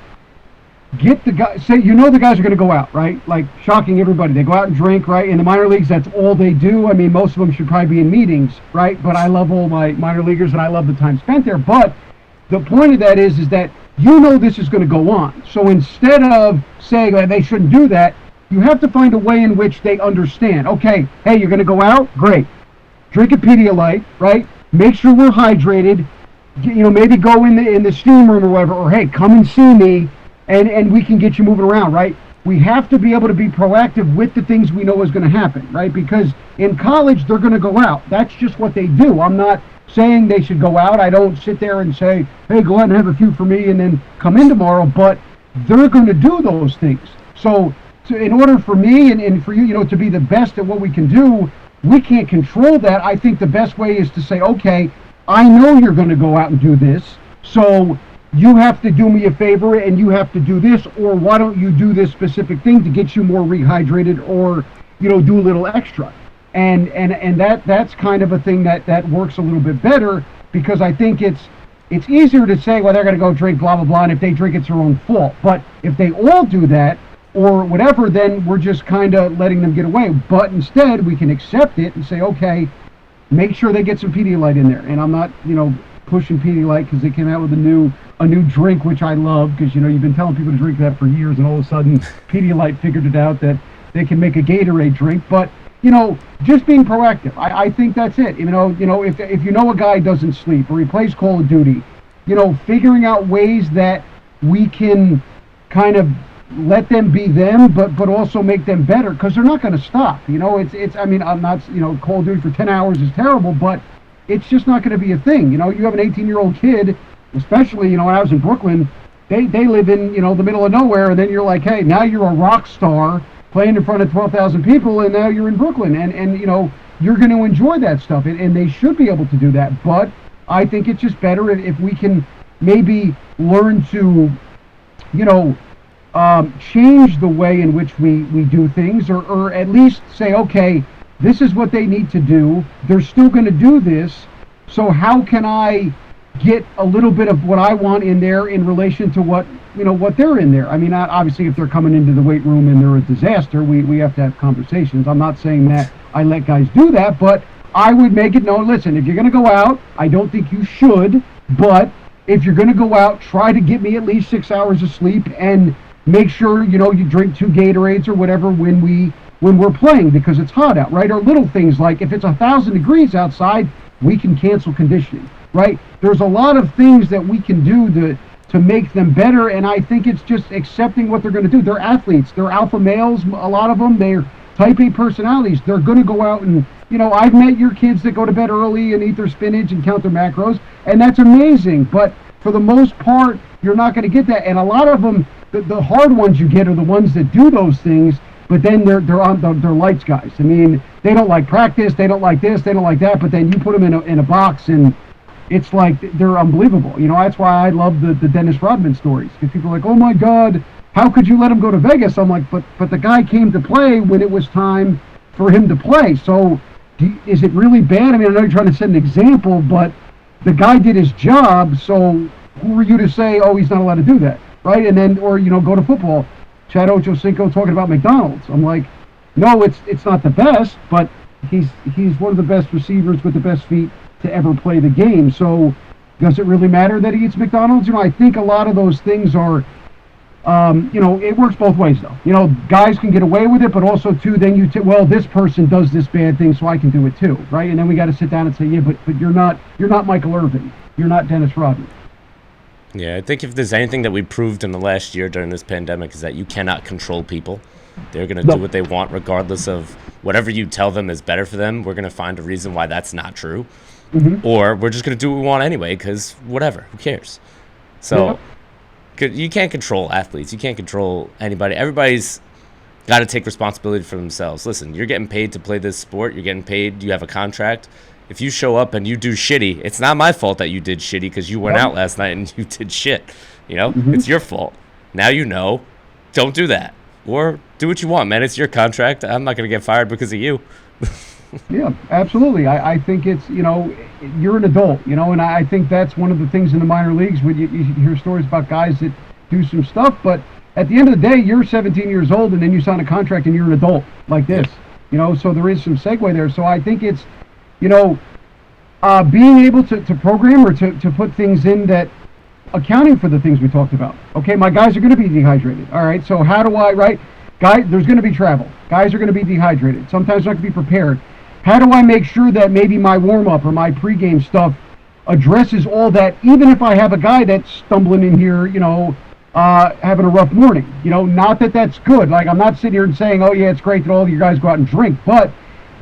get the guys, say, the guys are going to go out, right? Like, shocking everybody. They go out and drink, right? In the minor leagues, that's all they do. I mean, most of them should probably be in meetings, right? But I love all my minor leaguers, and I love the time spent there. But the point of that is that this is going to go on. So instead of saying they shouldn't do that, you have to find a way in which they understand. Okay, hey, you're going to go out? Great. Drink a Pedialyte, right? Make sure we're hydrated. Maybe go in the steam room or whatever, or hey, come and see me, and we can get you moving around, right? We have to be able to be proactive with the things we know is going to happen, right? Because in college, they're going to go out. That's just what they do. I'm not saying they should go out. I don't sit there and say, hey, go out and have a few for me and then come in tomorrow, but they're going to do those things. So in order for me and for you, to be the best at what we can do, we can't control that. I think the best way is to say, okay, I know you're going to go out and do this, so you have to do me a favor and you have to do this, or why don't you do this specific thing to get you more rehydrated, or, do a little extra. And that's kind of a thing that works a little bit better, because I think it's easier to say, well, they're going to go drink blah, blah, blah, and if they drink, it's their own fault. But if they all do that or whatever, then we're just kind of letting them get away. But instead, we can accept it and say, okay, make sure they get some Pedialyte in there. And I'm not, pushing Pedialyte because they came out with a new drink, which I love, because, you've been telling people to drink that for years, and all of a sudden Pedialyte figured it out that they can make a Gatorade drink. But just being proactive. I think that's it. If a guy doesn't sleep or he plays Call of Duty, figuring out ways that we can kind of let them be them, but also make them better, because they're not going to stop. I'm not, Call of Duty for 10 hours is terrible, but it's just not going to be a thing. You know, you have an 18-year-old kid, especially, you know, when I was in Brooklyn, they live in, you know, the middle of nowhere, and then you're like, hey, now you're a rock star playing in front of 12,000 people, and now you're in Brooklyn, and you know, you're going to enjoy that stuff, and they should be able to do that. But I think it's just better if we can maybe learn to, you know, change the way in which we do things, or at least say, okay, this is what they need to do. They're still going to do this, so how can I get a little bit of what I want in there in relation to what, you know, what they're in there. I mean, obviously, if they're coming into the weight room and they're a disaster, we have to have conversations. I'm not saying that I let guys do that, but I would make it known, listen, if you're going to go out, I don't think you should, but if you're going to go out, try to get me at least 6 hours of sleep, and make sure, you know, you drink 2 Gatorades or whatever when we're playing, because it's hot out, right? Or little things like, if it's 1,000 degrees outside, we can cancel conditioning, right? There's a lot of things that we can do to make them better, and I think it's just accepting what they're going to do. They're athletes. They're alpha males, a lot of them. They're type A personalities. They're going to go out and, you know, I've met your kids that go to bed early and eat their spinach and count their macros, and that's amazing. But for the most part, you're not going to get that. And a lot of them, the hard ones you get are the ones that do those things, but then they're lights guys. I mean, they don't like practice, they don't like this, they don't like that, but then you put them in a box, and it's like they're unbelievable. You know, that's why I love the Dennis Rodman stories, because people are like, oh my God, how could you let him go to Vegas? I'm like, but the guy came to play when it was time for him to play. So is it really bad? I mean, I know you're trying to set an example, but the guy did his job, so who are you to say, oh, he's not allowed to do that, right? And then, or, you know, go to football. Chad Ochocinco talking about McDonald's. I'm like, no, it's not the best, but he's one of the best receivers with the best feet to ever play the game. So does it really matter that he eats McDonald's? You know, I think a lot of those things are, you know, it works both ways though. You know, guys can get away with it, but also too, then well, this person does this bad thing, so I can do it too, right? And then we got to sit down and say, yeah, but you're not Michael Irvin, you're not Dennis Rodman. Yeah, I think if there's anything that we proved in the last year during this pandemic is that you cannot control people. They're going to do what they want regardless of whatever you tell them is better for them. We're going to find a reason why that's not true. Mm-hmm. Or we're just going to do what we want anyway, because whatever, who cares? So you can't control athletes. You can't control anybody. Everybody's got to take responsibility for themselves. Listen, you're getting paid to play this sport. You're getting paid. You have a contract. If you show up and you do shitty, it's not my fault that you did shitty because you went out last night and you did shit. You know, It's your fault. Now you know, don't do that. Or do what you want, man. It's your contract. I'm not going to get fired because of you. Yeah, absolutely. I think it's, you know, you're an adult, you know, and I think that's one of the things in the minor leagues when you hear stories about guys that do some stuff, but at the end of the day, you're 17 years old and then you sign a contract and you're an adult like this, you know, so there is some segue there. So I think it's, you know, being able to program or to put things in that accounting for the things we talked about. Okay, my guys are going to be dehydrated. All right, so how do I, right? Guys, there's going to be travel. Guys are going to be dehydrated. Sometimes not going to be prepared. How do I make sure that maybe my warm-up or my pregame stuff addresses all that, even if I have a guy that's stumbling in here, you know, having a rough morning? You know, not that that's good. Like, I'm not sitting here and saying, oh, yeah, it's great that all of you guys go out and drink. But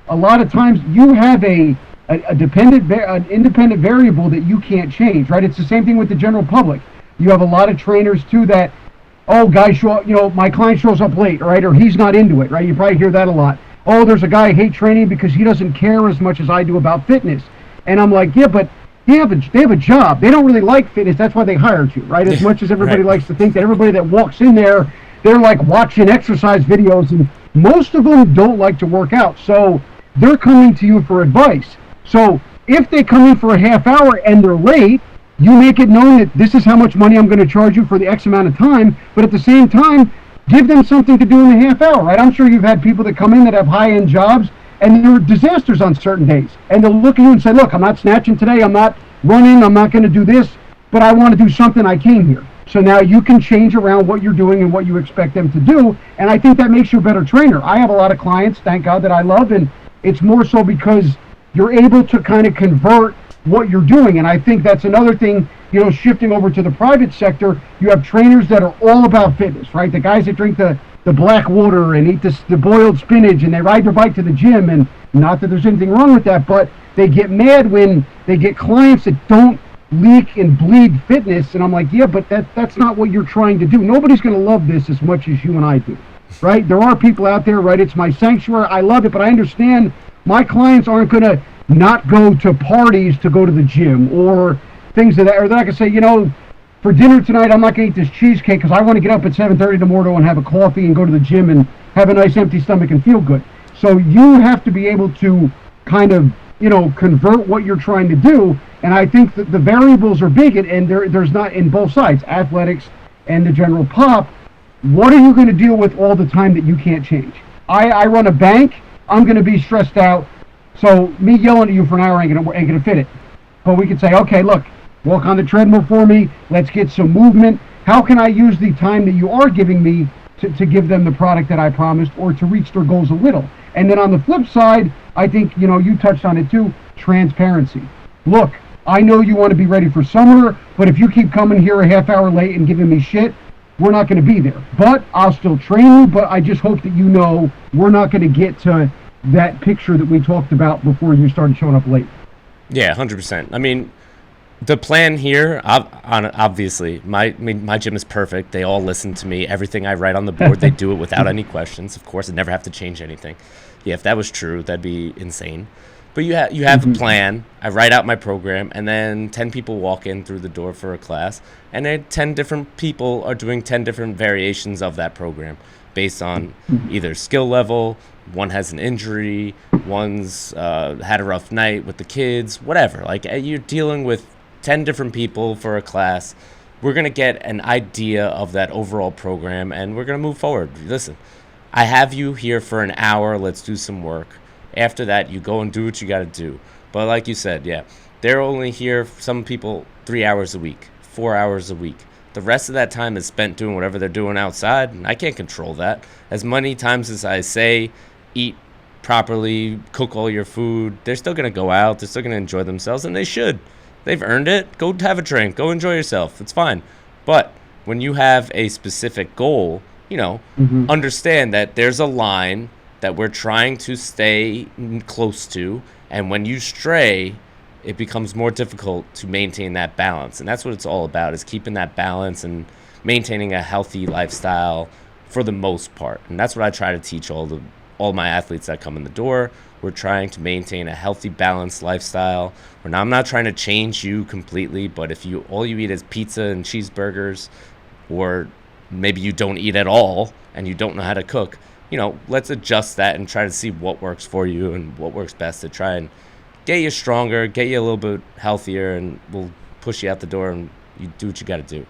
a lot of times you have an independent variable that you can't change, right? It's the same thing with the general public. You have a lot of trainers, too, that, oh, guys show up, you know, my client shows up late, right? Or he's not into it, right? You probably hear that a lot. Oh, there's a guy I hate training because he doesn't care as much as I do about fitness. And I'm like, yeah, but they have a job. They don't really like fitness. That's why they hired you, right? As much as everybody likes to think that everybody that walks in there, they're like watching exercise videos, and most of them don't like to work out. So they're coming to you for advice. So if they come in for a half hour and they're late, you make it known that this is how much money I'm going to charge you for the X amount of time, but at the same time, give them something to do in the half hour, right? I'm sure you've had people that come in that have high-end jobs, and they're disasters on certain days. And they'll look at you and say, look, I'm not snatching today, I'm not running, I'm not going to do this, but I want to do something, I came here. So now you can change around what you're doing and what you expect them to do, and I think that makes you a better trainer. I have a lot of clients, thank God, that I love, and it's more so because you're able to kind of convert what you're doing. And I think that's another thing, you know, shifting over to the private sector, you have trainers that are all about fitness, right? The guys that drink the black water and eat the boiled spinach and they ride their bike to the gym and Not that there's anything wrong with that, but they get mad when they get clients that don't leak and bleed fitness, and I'm like, yeah, but that's not what you're trying to do. Nobody's going to love this as much as you and I do, right? There are people out there, right? It's my sanctuary. I love it, but I understand my clients aren't going to not go to parties to go to the gym or things of that, or they're not going to say, you know, for dinner tonight, I'm not going to eat this cheesecake because I want to get up at 7:30 tomorrow and have a coffee and go to the gym and have a nice empty stomach and feel good. So you have to be able to kind of, you know, convert what you're trying to do. And I think that the variables are big, and there's not, in both sides, athletics and the general pop. What are you going to deal with all the time that you can't change? I run a bank. I'm going to be stressed out. So me yelling at you for an hour ain't going to fit it. But we could say, okay, look, walk on the treadmill for me. Let's get some movement. How can I use the time that you are giving me to give them the product that I promised, or to reach their goals a little? And then on the flip side, I think, you know, you touched on it too, transparency. Look, I know you want to be ready for summer, but if you keep coming here a half hour late and giving me shit, we're not going to be there. But I'll still train you, but I just hope that you know we're not going to get to that picture that we talked about before you started showing up late. Yeah, 100%. I mean, the plan here, obviously, my gym is perfect. They all listen to me. Everything I write on the board, they do it without any questions. Of course, I never have to change anything. Yeah, if that was true, that'd be insane. But you have a plan. I write out my program, and then 10 people walk in through the door for a class, and then 10 different people are doing 10 different variations of that program based on either skill level, one has an injury, one's had a rough night with the kids, whatever. Like, you're dealing with 10 different people for a class. We're going to get an idea of that overall program, and we're going to move forward. Listen, I have you here for an hour. Let's do some work. After that, you go and do what you got to do. But like you said, yeah, they're only here, some people, 3 hours a week, 4 hours a week. The rest of that time is spent doing whatever they're doing outside, and I can't control that. As many times as I say, eat properly, cook all your food, they're still going to go out, they're still going to enjoy themselves, and they should. They've earned it. Go have a drink. Go enjoy yourself. It's fine. But when you have a specific goal, you know, understand that there's a line that we're trying to stay close to, and when you stray, it becomes more difficult to maintain that balance. And that's what it's all about, is keeping that balance and maintaining a healthy lifestyle for the most part. And that's what I try to teach all my athletes that come in the door. We're trying to maintain a healthy, balanced lifestyle. I'm not trying to change you completely, but if all you eat is pizza and cheeseburgers, or maybe you don't eat at all and you don't know how to cook, you know, let's adjust that and try to see what works for you and what works best to try and get you stronger, get you a little bit healthier, and we'll push you out the door and you do what you got to do.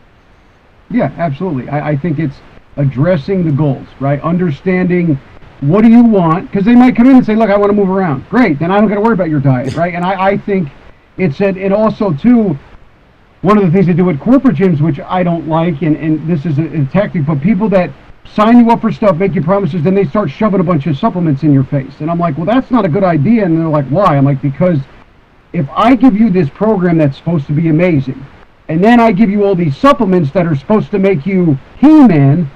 Yeah, absolutely. I think it's addressing the goals, right? Understanding what do you want, because they might come in and say, look, I want to move around. Great, then I don't got to worry about your diet, right? And I think it's and also too, one of the things they do at corporate gyms, which I don't like, and this is a tactic, but people that sign you up for stuff, make you promises, then they start shoving a bunch of supplements in your face. And I'm like, well, that's not a good idea. And they're like, why? I'm like, because if I give you this program that's supposed to be amazing, and then I give you all these supplements that are supposed to make you He-Man,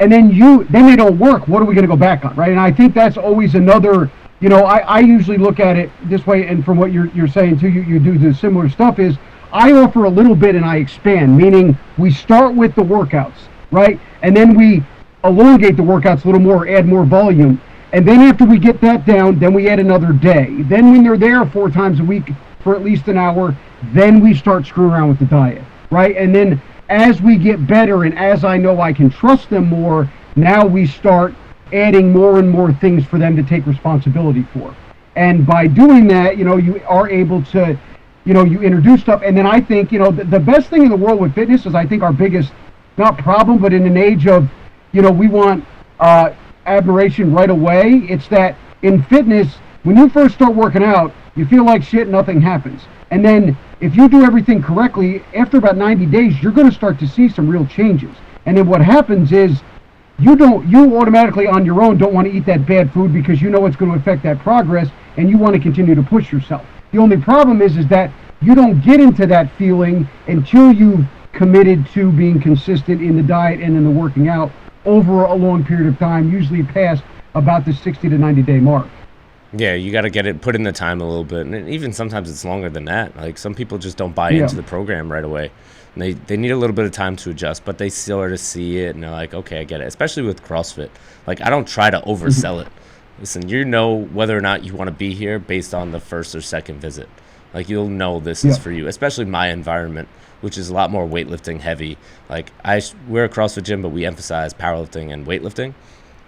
and then they don't work, what are we going to go back on, right? And I think that's always another, you know, I usually look at it this way, and from what you're saying too, you do the similar stuff, is I offer a little bit and I expand, meaning we start with the workouts, right? And then we elongate the workouts a little more, add more volume. And then after we get that down, then we add another day. Then when they're there 4 times a week for at least an hour, then we start screwing around with the diet, right? And then as we get better and as I know I can trust them more, now we start adding more and more things for them to take responsibility for. And by doing that, you know, you are able to, you know, you introduce stuff. And then I think, you know, the best thing in the world with fitness is, I think, our biggest, not problem, but in an age of, you know, we want admiration right away. It's that in fitness, when you first start working out, you feel like shit, nothing happens. And then if you do everything correctly, after about 90 days, you're going to start to see some real changes. And then what happens is you automatically on your own don't want to eat that bad food because you know it's going to affect that progress, and you want to continue to push yourself. The only problem is that you don't get into that feeling until you've committed to being consistent in the diet and in the working out over a long period of time, usually past about the 60 to 90 day mark. Yeah, you got to get it, put in the time a little bit. And even sometimes it's longer than that. Like some people just don't buy into the program right away. And they need a little bit of time to adjust, but they sort of see it and they're like, okay, I get it. Especially with CrossFit. Like I don't try to oversell it. Listen, you know whether or not you want to be here based on the first or second visit. Like you'll know this is for you, especially my environment, which is a lot more weightlifting heavy. Like we're a CrossFit gym, but we emphasize powerlifting and weightlifting.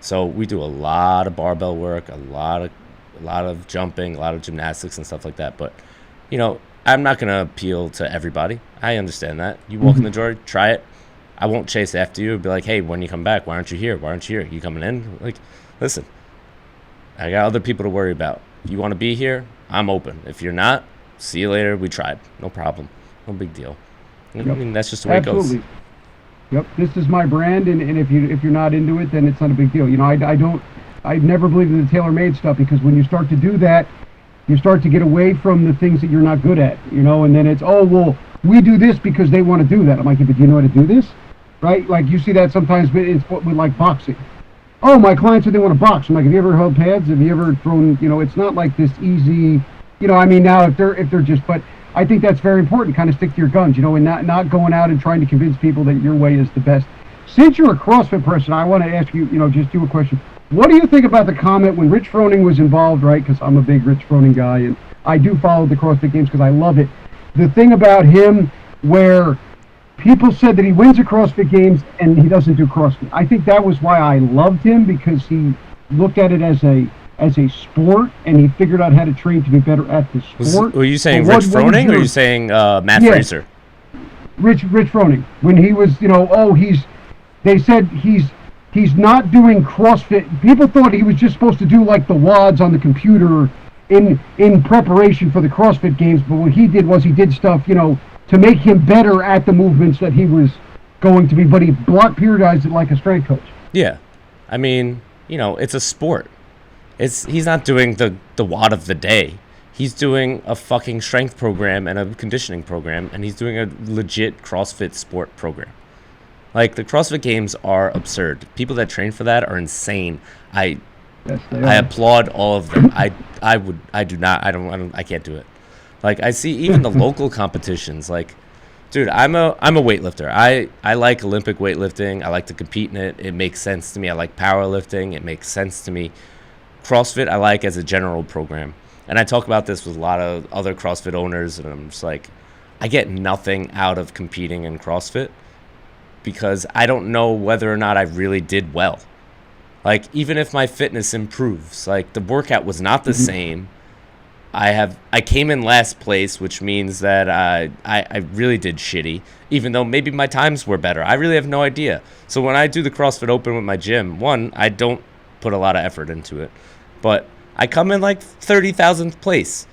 So we do a lot of barbell work, a lot of jumping, a lot of gymnastics and stuff like that. But, you know, I'm not going to appeal to everybody. I understand that. You walk in the door, try it. I won't chase after you and be like, hey, when you come back, why aren't you here? Why aren't you here? You coming in? Like, listen, I got other people to worry about. If you want to be here, I'm open. If you're not, see you later. We tried. No problem. No big deal. I mean, that's just the way it goes. Yep, this is my brand, and if you're not into it, then it's not a big deal. You know, I never believed in the tailor-made stuff, because when you start to do that, you start to get away from the things that you're not good at, you know, and then it's, oh, well, we do this because they want to do that. I'm like, yeah, but do you know how to do this? Right? Like, you see that sometimes with like boxing. Oh, my clients said they want to box. I'm like, have you ever held pads? Have you ever thrown, you know, it's not like this easy, you know, I mean, now if they're just, but I think that's very important, kind of stick to your guns, you know, and not going out and trying to convince people that your way is the best. Since you're a CrossFit person, I want to ask you, you know, just do a question. What do you think about the comment when Rich Froning was involved, right? Because I'm a big Rich Froning guy, and I do follow the CrossFit Games because I love it. The thing about him where people said that he wins the CrossFit Games and he doesn't do CrossFit. I think that was why I loved him, because he looked at it as a sport, and he figured out how to train to be better at the sport. Were you saying Rich Froning, or are you saying Matt Fraser? Rich Froning. When he was, you know, they said he's not doing CrossFit. People thought he was just supposed to do like the WODs on the computer in preparation for the CrossFit Games, but what he did was he did stuff, you know, to make him better at the movements that he was going to be, but he periodized it like a strength coach. Yeah. I mean, you know, it's a sport. He's not doing the WOD of the day. He's doing a fucking strength program and a conditioning program, and he's doing a legit CrossFit sport program. Like, the CrossFit Games are absurd. People that train for that are insane. I applaud all of them. I can't do it. Like, I see even the local competitions. Like, dude, I'm a weightlifter. I like Olympic weightlifting. I like to compete in it. It makes sense to me. I like powerlifting. It makes sense to me. CrossFit I like as a general program. And I talk about this with a lot of other CrossFit owners, and I'm just like, I get nothing out of competing in CrossFit because I don't know whether or not I really did well. Like, even if my fitness improves, like, the workout was not the same. I came in last place, which means that I really did shitty, even though maybe my times were better. I really have no idea. So when I do the CrossFit Open with my gym, one, I don't put a lot of effort into it, but I come in like 30,000th place.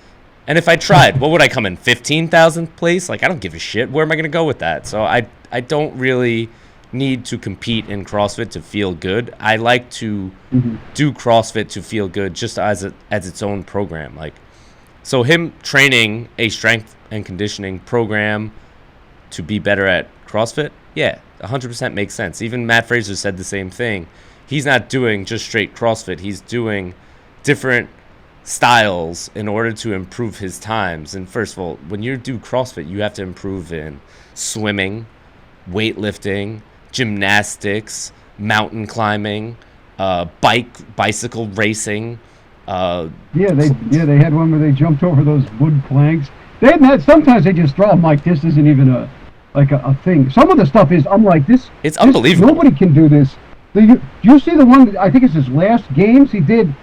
And if I tried, what would I come in, 15,000th place? Like, I don't give a shit. Where am I going to go with that? So I don't really need to compete in CrossFit to feel good. I like to do CrossFit to feel good, just as its own program. Like, so him training a strength and conditioning program to be better at CrossFit, yeah, 100% makes sense. Even Matt Fraser said the same thing. He's not doing just straight CrossFit. He's doing different styles in order to improve his times. And first of all, when you do CrossFit, you have to improve in swimming, weightlifting, gymnastics, mountain climbing, bicycle racing. They had one where they jumped over those wood planks. They hadn't had, sometimes they just throw them like this isn't even a thing. Some of the stuff is, I'm like, it's unbelievable. Nobody can do this. Do you see the one, I think it's his last games he did,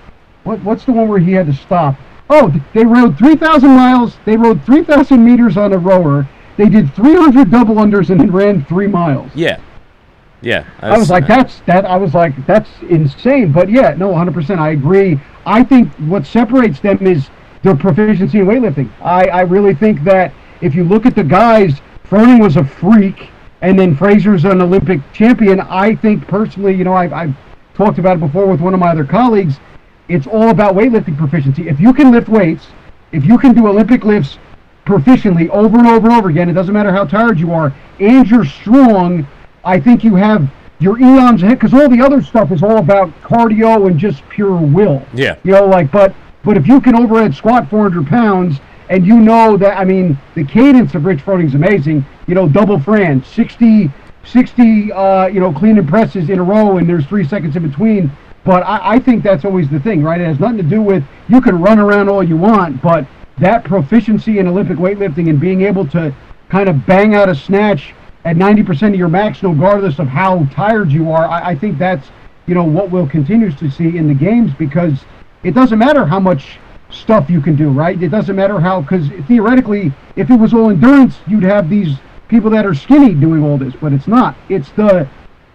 what's the one where he had to stop? Oh, they rode 3,000 miles, they rode 3,000 meters on a rower, they did 300 double unders and then ran 3 miles. Yeah. I was like, that's insane. But yeah, no, 100%, I agree. I think what separates them is their proficiency in weightlifting. I really think that if you look at the guys, Froning was a freak, and then Fraser's an Olympic champion. I think personally, you know, I've talked about it before with one of my other colleagues, it's all about weightlifting proficiency. If you can lift weights, if you can do Olympic lifts proficiently over and over and over again, it doesn't matter how tired you are, and you're strong, I think you have your eons ahead, because all the other stuff is all about cardio and just pure will. Yeah. You know, like, but But if you can overhead squat 400 pounds, and you know that, I mean, the cadence of Rich Froning is amazing. You know, double Fran, 60 clean and presses in a row, and there's 3 seconds in between. But I think that's always the thing, right? It has nothing to do with, you can run around all you want, but that proficiency in Olympic weightlifting and being able to kind of bang out a snatch at 90% of your max, regardless of how tired you are, I think that's, you know, what we'll continue to see in the games, because it doesn't matter how much stuff you can do, right? It doesn't matter how, because theoretically, if it was all endurance, you'd have these people that are skinny doing all this, but it's not.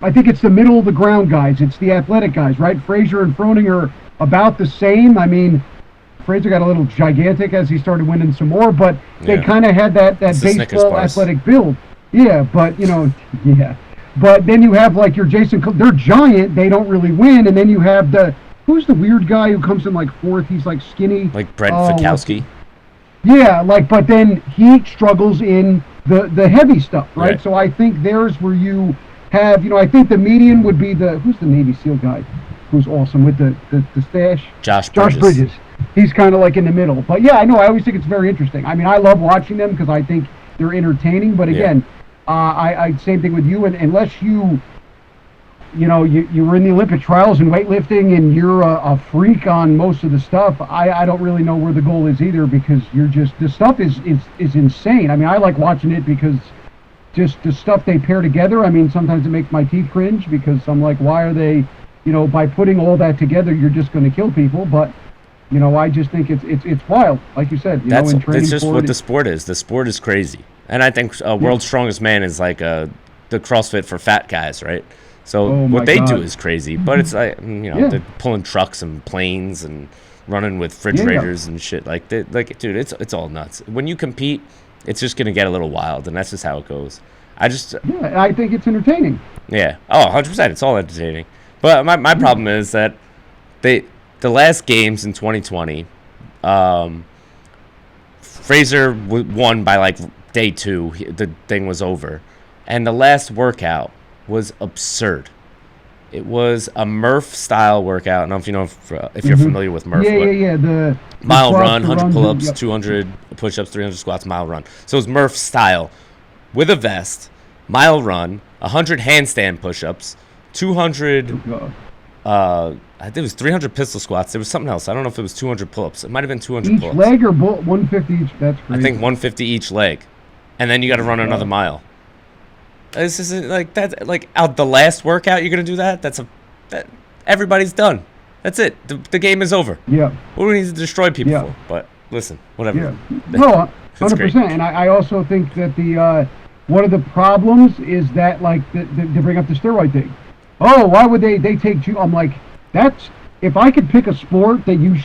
I think it's the middle of the ground guys. It's the athletic guys, right? Fraser and Froning are about the same. I mean, Fraser got a little gigantic as he started winning some more, but they kind of had that baseball athletic build. Yeah, but, you know, yeah. But then you have, like, your Jason, they're giant, they don't really win, and then you have who's the weird guy who comes in, like, fourth? He's, like, skinny. Like Brent Fikowski? Yeah, like, but then he struggles in the heavy stuff, right? So I think there's where you have, you know, I think the median would be who's the Navy SEAL guy who's awesome with the stash? Josh Bridges. He's kind of like in the middle. But yeah, I know, I always think it's very interesting. I mean, I love watching them because I think they're entertaining, but again, I same thing with you, and unless you know, you were in the Olympic trials in weightlifting and you're a freak on most of the stuff, I don't really know where the goal is either, because the stuff is insane. I mean, I like watching it because just the stuff they pair together, I mean, sometimes it makes my teeth cringe, because I'm like, why are they, you know, by putting all that together, you're just going to kill people. But, you know, I just think it's wild, like you said. That's just what the sport is. The sport is crazy. And I think World's Strongest Man is like the CrossFit for fat guys, right? So what they do is crazy, but it's like, you know, they're pulling trucks and planes and running with refrigerators and shit. Like, dude, it's all nuts. When you compete, it's just gonna get a little wild, and that's just how it goes. I think it's entertaining. Yeah. Oh, 100%. It's all entertaining. But my problem is that the last games in 2020, Fraser won by like day 2. The thing was over, and the last workout was absurd. It was a Murph style workout. I don't know if you know if you're familiar with Murph. The mile run, 100 pull-ups, 200 push-ups, 300 squats, mile run. So it was Murph style with a vest, mile run, 100 handstand push-ups, 200 I think it was 300 pistol squats. There was something else. I don't know if it was 200 pull-ups. It might have been 200 pull-ups. Each leg or 150 each? That's crazy. I think 150 each leg. And then you got to run another mile. This is like that. Like out the last workout, you're gonna do that. Everybody's done. That's it. The game is over. Yeah. What do we need to destroy people for? But listen, whatever. Yeah. No, 100%. And I also think that one of the problems is that, like, to bring up the steroid thing. Oh, why would they take you? I'm like, if I could pick a sport that you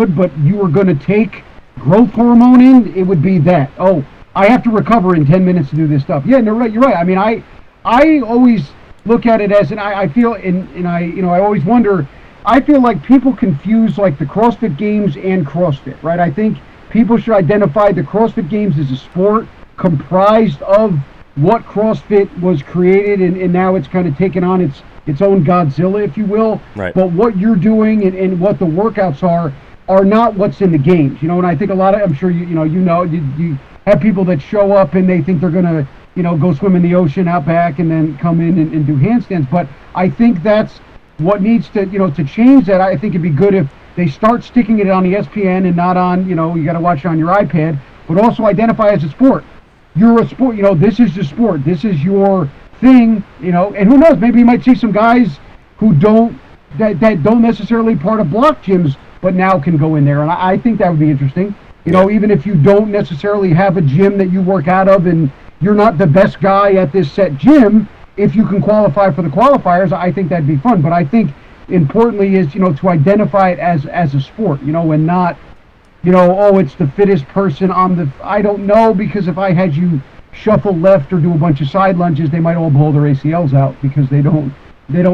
but you were gonna take growth hormone in, it would be that. Oh, I have to recover in 10 minutes to do this stuff. Yeah, no, right, you're right. I mean, I always look at it as, and I feel, and I always wonder, I feel like people confuse, like, the CrossFit Games and CrossFit, right? I think people should identify the CrossFit Games as a sport comprised of what CrossFit was created, and now it's kind of taken on its own Godzilla, if you will. Right. But what you're doing and what the workouts are not what's in the games, you know. And I think a lot of, I'm sure you have people that show up and they think they're gonna, you know, go swim in the ocean out back and then come in and do handstands. But I think that's what needs to, you know, to change that. I think it'd be good if they start sticking it on ESPN and not on, you know, you got to watch it on your iPad, but also identify as a sport. You're a sport, you know, this is the sport. This is your thing, you know, and who knows, maybe you might see some guys who don't necessarily part of block gyms, but now can go in there. And I think that would be interesting. You know, even if you don't necessarily have a gym that you work out of and you're not the best guy at this set gym, if you can qualify for the qualifiers, I think that'd be fun. But I think importantly is, you know, to identify it as a sport, you know, and not, you know, oh, it's the fittest person on I don't know, because if I had you shuffle left or do a bunch of side lunges, they might all blow their ACLs out because they don't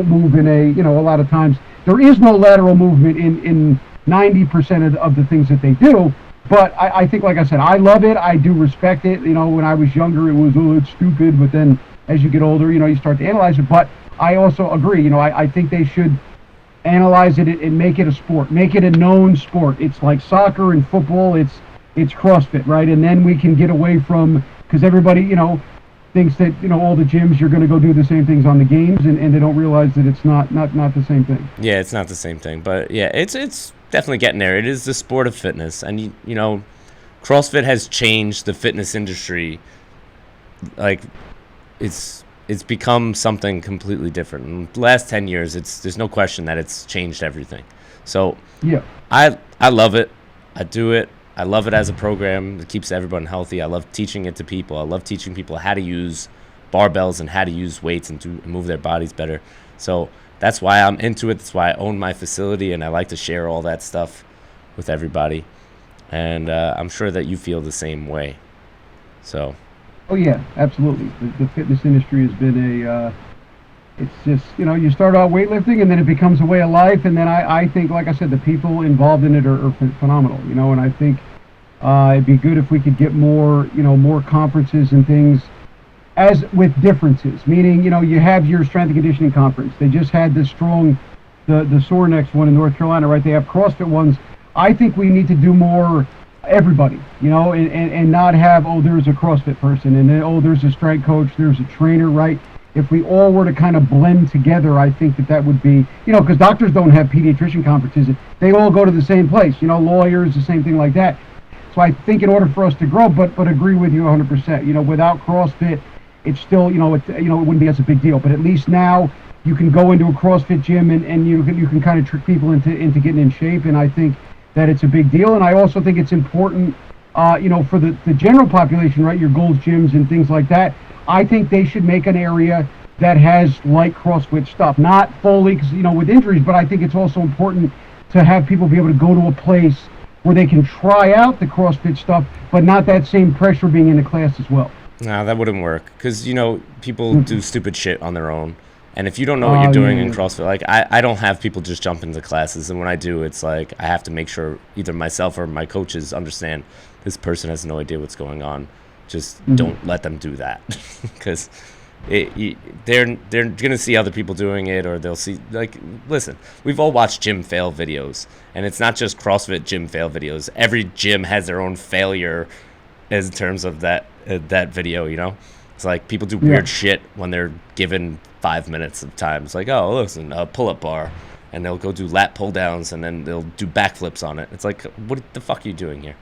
move in a, you know, a lot of times there is no lateral movement in 90% of the things that they do. But I think, like I said, I love it. I do respect it. You know, when I was younger, it was, oh, it's stupid. But then as you get older, you know, you start to analyze it. But I also agree, you know, I think they should analyze it and make it a sport, make it a known sport. It's like soccer and football. It's CrossFit, right? And then we can get away from, because everybody, thinks that, all the gyms, you're going to go do the same things on the games, and they don't realize that it's not the same thing. Yeah, it's not the same thing, but yeah, it's definitely getting there. It is the sport of fitness, and CrossFit has changed the fitness industry. Like, it's become something completely different. In the last 10 years, there's no question that it's changed everything. So yeah, I love it. I do it. I love it as a program. It keeps everyone healthy. I love teaching it to people. I love teaching people how to use barbells and how to use weights and to move their bodies better. So that's why I'm into it. That's why I own my facility, and I like to share all that stuff with everybody. And I'm sure that you feel the same way. So. Oh yeah, absolutely. The fitness industry has been it's just, you start out weightlifting and then it becomes a way of life. And then I think, like I said, the people involved in it are phenomenal, and I think it'd be good if we could get more, more conferences and things as with differences, meaning, you have your strength and conditioning conference. They just had the Sore Necks one in North Carolina, right? They have CrossFit ones. I think we need to do more everybody, and not have, there's a CrossFit person, and then, there's a strength coach, there's a trainer, right? If we all were to kind of blend together, I think that would be, because doctors don't have pediatrician conferences. They all go to the same place, lawyers, the same thing like that. So I think in order for us to grow, but agree with you 100%, without CrossFit, it's still, it wouldn't be as a big deal. But at least now you can go into a CrossFit gym and you can kind of trick people into getting in shape. And I think that it's a big deal. And I also think it's important, for the general population, right, your Gold's gyms and things like that. I think they should make an area that has like CrossFit stuff, not fully, because, with injuries, but I think it's also important to have people be able to go to a place where they can try out the CrossFit stuff, but not that same pressure being in the class as well. No, that wouldn't work, because, people do stupid shit on their own. And if you don't know what you're doing in CrossFit, like, I don't have people just jump into classes. And when I do, it's like I have to make sure either myself or my coaches understand this person has no idea what's going on. Just don't let them do that, because they're going to see other people doing it, or they'll see, like, listen, we've all watched gym fail videos, and it's not just CrossFit gym fail videos. Every gym has their own failure in terms of that video, It's like people do weird shit when they're given 5 minutes of time. It's like, oh, listen, a pull-up bar, and they'll go do lat pull-downs, and then they'll do backflips on it. It's like, what the fuck are you doing here?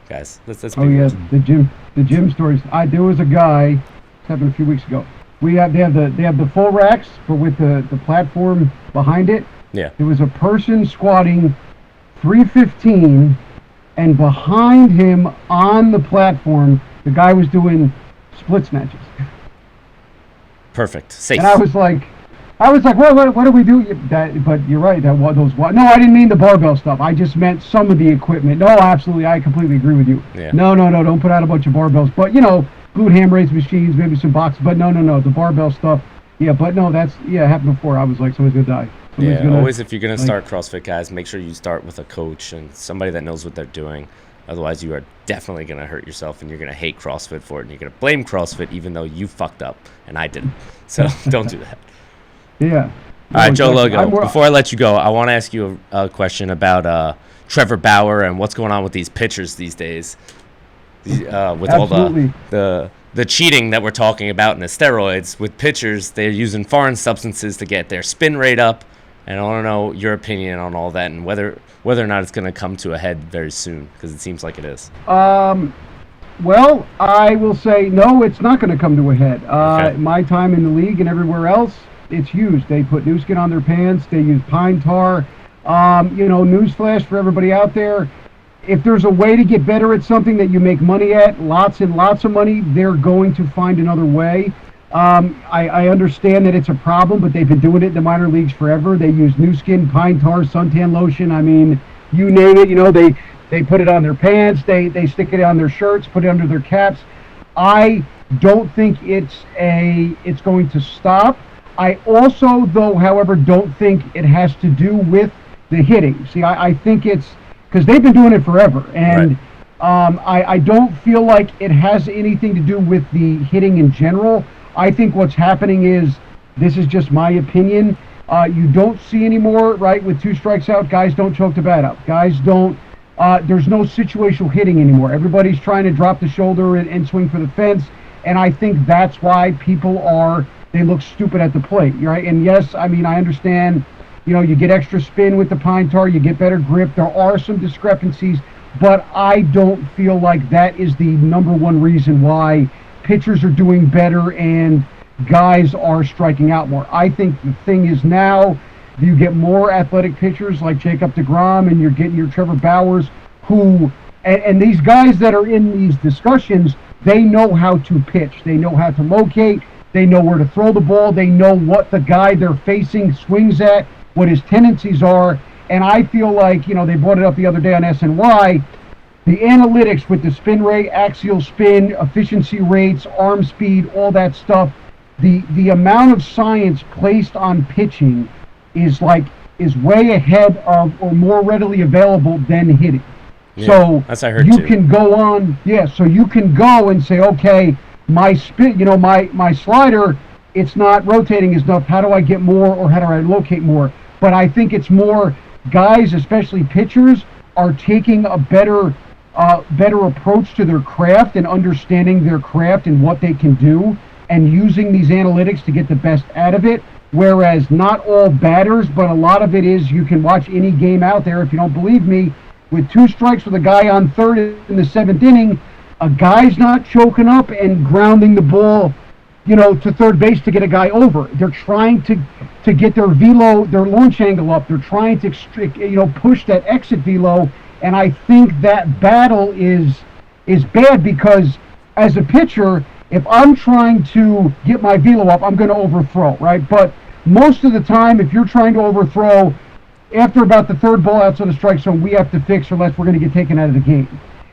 Guys, let's be real. The gym stories. There was a guy, this happened a few weeks ago. They have the full racks, but with the platform behind it. Yeah. There was a person squatting 315, and behind him on the platform, the guy was doing split snatches. Perfect. Safe. And I was like, what do we do? But you're right. No, I didn't mean the barbell stuff. I just meant some of the equipment. No, absolutely. I completely agree with you. Yeah. No. Don't put out a bunch of barbells. But, glute ham raise machines, maybe some boxes. But no. The barbell stuff. Yeah, but no, it happened before. I was like, somebody's going to die. Always, if you're going to start CrossFit, guys, make sure you start with a coach and somebody that knows what they're doing. Otherwise, you are definitely going to hurt yourself, and you're going to hate CrossFit for it, and you're going to blame CrossFit even though you fucked up, and I didn't. So don't do that. Yeah. All right, Joe Logo, before I let you go, I want to ask you a question about Trevor Bauer and what's going on with these pitchers these days. With Absolutely. all the cheating that we're talking about and the steroids. With pitchers, they're using foreign substances to get their spin rate up. And I want to know your opinion on all that and whether or not it's going to come to a head very soon, because it seems like it is. Well, I will say no, it's not going to come to a head. Okay. My time in the league and everywhere else, it's used. They put new skin on their pants. They use pine tar. Newsflash for everybody out there. If there's a way to get better at something that you make money at, lots and lots of money, they're going to find another way. I understand that it's a problem, but they've been doing it in the minor leagues forever. They use new skin, pine tar, suntan lotion. I mean, you name it. They put it on their pants. They stick it on their shirts, put it under their caps. I don't think it's going to stop. I also, though, however, don't think it has to do with the hitting. See, I think it's because they've been doing it forever, and right. I don't feel like it has anything to do with the hitting in general. I think what's happening is, this is just my opinion, You don't see anymore, right, with 2 strikes out, guys don't choke the bat out. Guys don't, there's no situational hitting anymore. Everybody's trying to drop the shoulder and swing for the fence, and I think that's why people they look stupid at the plate, right? And yes, I mean, I understand, you get extra spin with the pine tar, you get better grip, there are some discrepancies, but I don't feel like that is the number one reason why pitchers are doing better and guys are striking out more. I think the thing is now you get more athletic pitchers like Jacob deGrom, and you're getting your Trevor Bauers, who, and these guys that are in these discussions, they know how to pitch. They know how to locate. They know where to throw the ball. They know what the guy they're facing swings at, what his tendencies are. And I feel like, they brought it up the other day on SNY, the analytics with the spin rate, axial spin, efficiency rates, arm speed, all that stuff, the amount of science placed on pitching is way ahead of or more readily available than hitting. Yeah, so that's I heard you too. can go on, so you can go and say, okay, my spin, my slider, it's not rotating enough. How do I get more, or how do I locate more? But I think it's more guys, especially pitchers, are taking a better approach to their craft and understanding their craft and what they can do, and using these analytics to get the best out of it. Whereas not all batters, but a lot of it is, you can watch any game out there, if you don't believe me, with 2 strikes with a guy on third in the 7th inning, a guy's not choking up and grounding the ball, to third base to get a guy over. They're trying to get their velo, their launch angle up. They're trying to, push that exit velo. And I think that battle is bad, because as a pitcher, if I'm trying to get my velo up, I'm going to overthrow, right? But most of the time, if you're trying to overthrow, after about the 3rd ball outside the strike zone, we have to fix, or else we're going to get taken out of the game.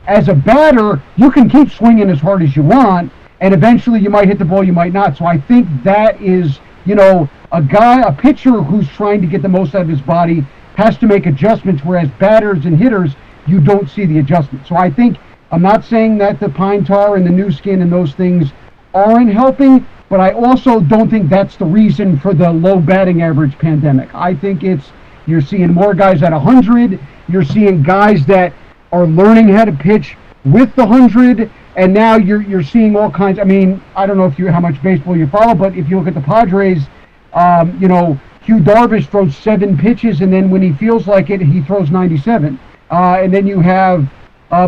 As a batter, you can keep swinging as hard as you want, and eventually you might hit the ball, you might not. So I think that is, a pitcher who's trying to get the most out of his body has to make adjustments, whereas batters and hitters, you don't see the adjustment. So I think, I'm not saying that the pine tar and the new skin and those things aren't helping, but I also don't think that's the reason for the low batting average pandemic. I think you're seeing more guys at 100, you're seeing guys that are learning how to pitch with the 100, and now you're seeing all kinds. I mean, I don't know how much baseball you follow, but if you look at the Padres, Hugh Darvish throws 7 pitches, and then when he feels like it, he throws 97. And then you have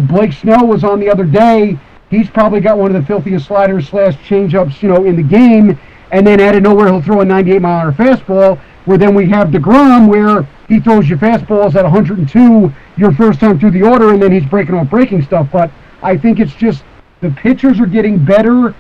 Blake Snell was on the other day. He's probably got one of the filthiest sliders / changeups, in the game. And then out of nowhere, he'll throw a 98-mile-an-hour fastball. Where then we have deGrom, where he throws your fastballs at 102 your first time through the order, and then he's breaking off breaking stuff. But I think it's just the pitchers are getting better,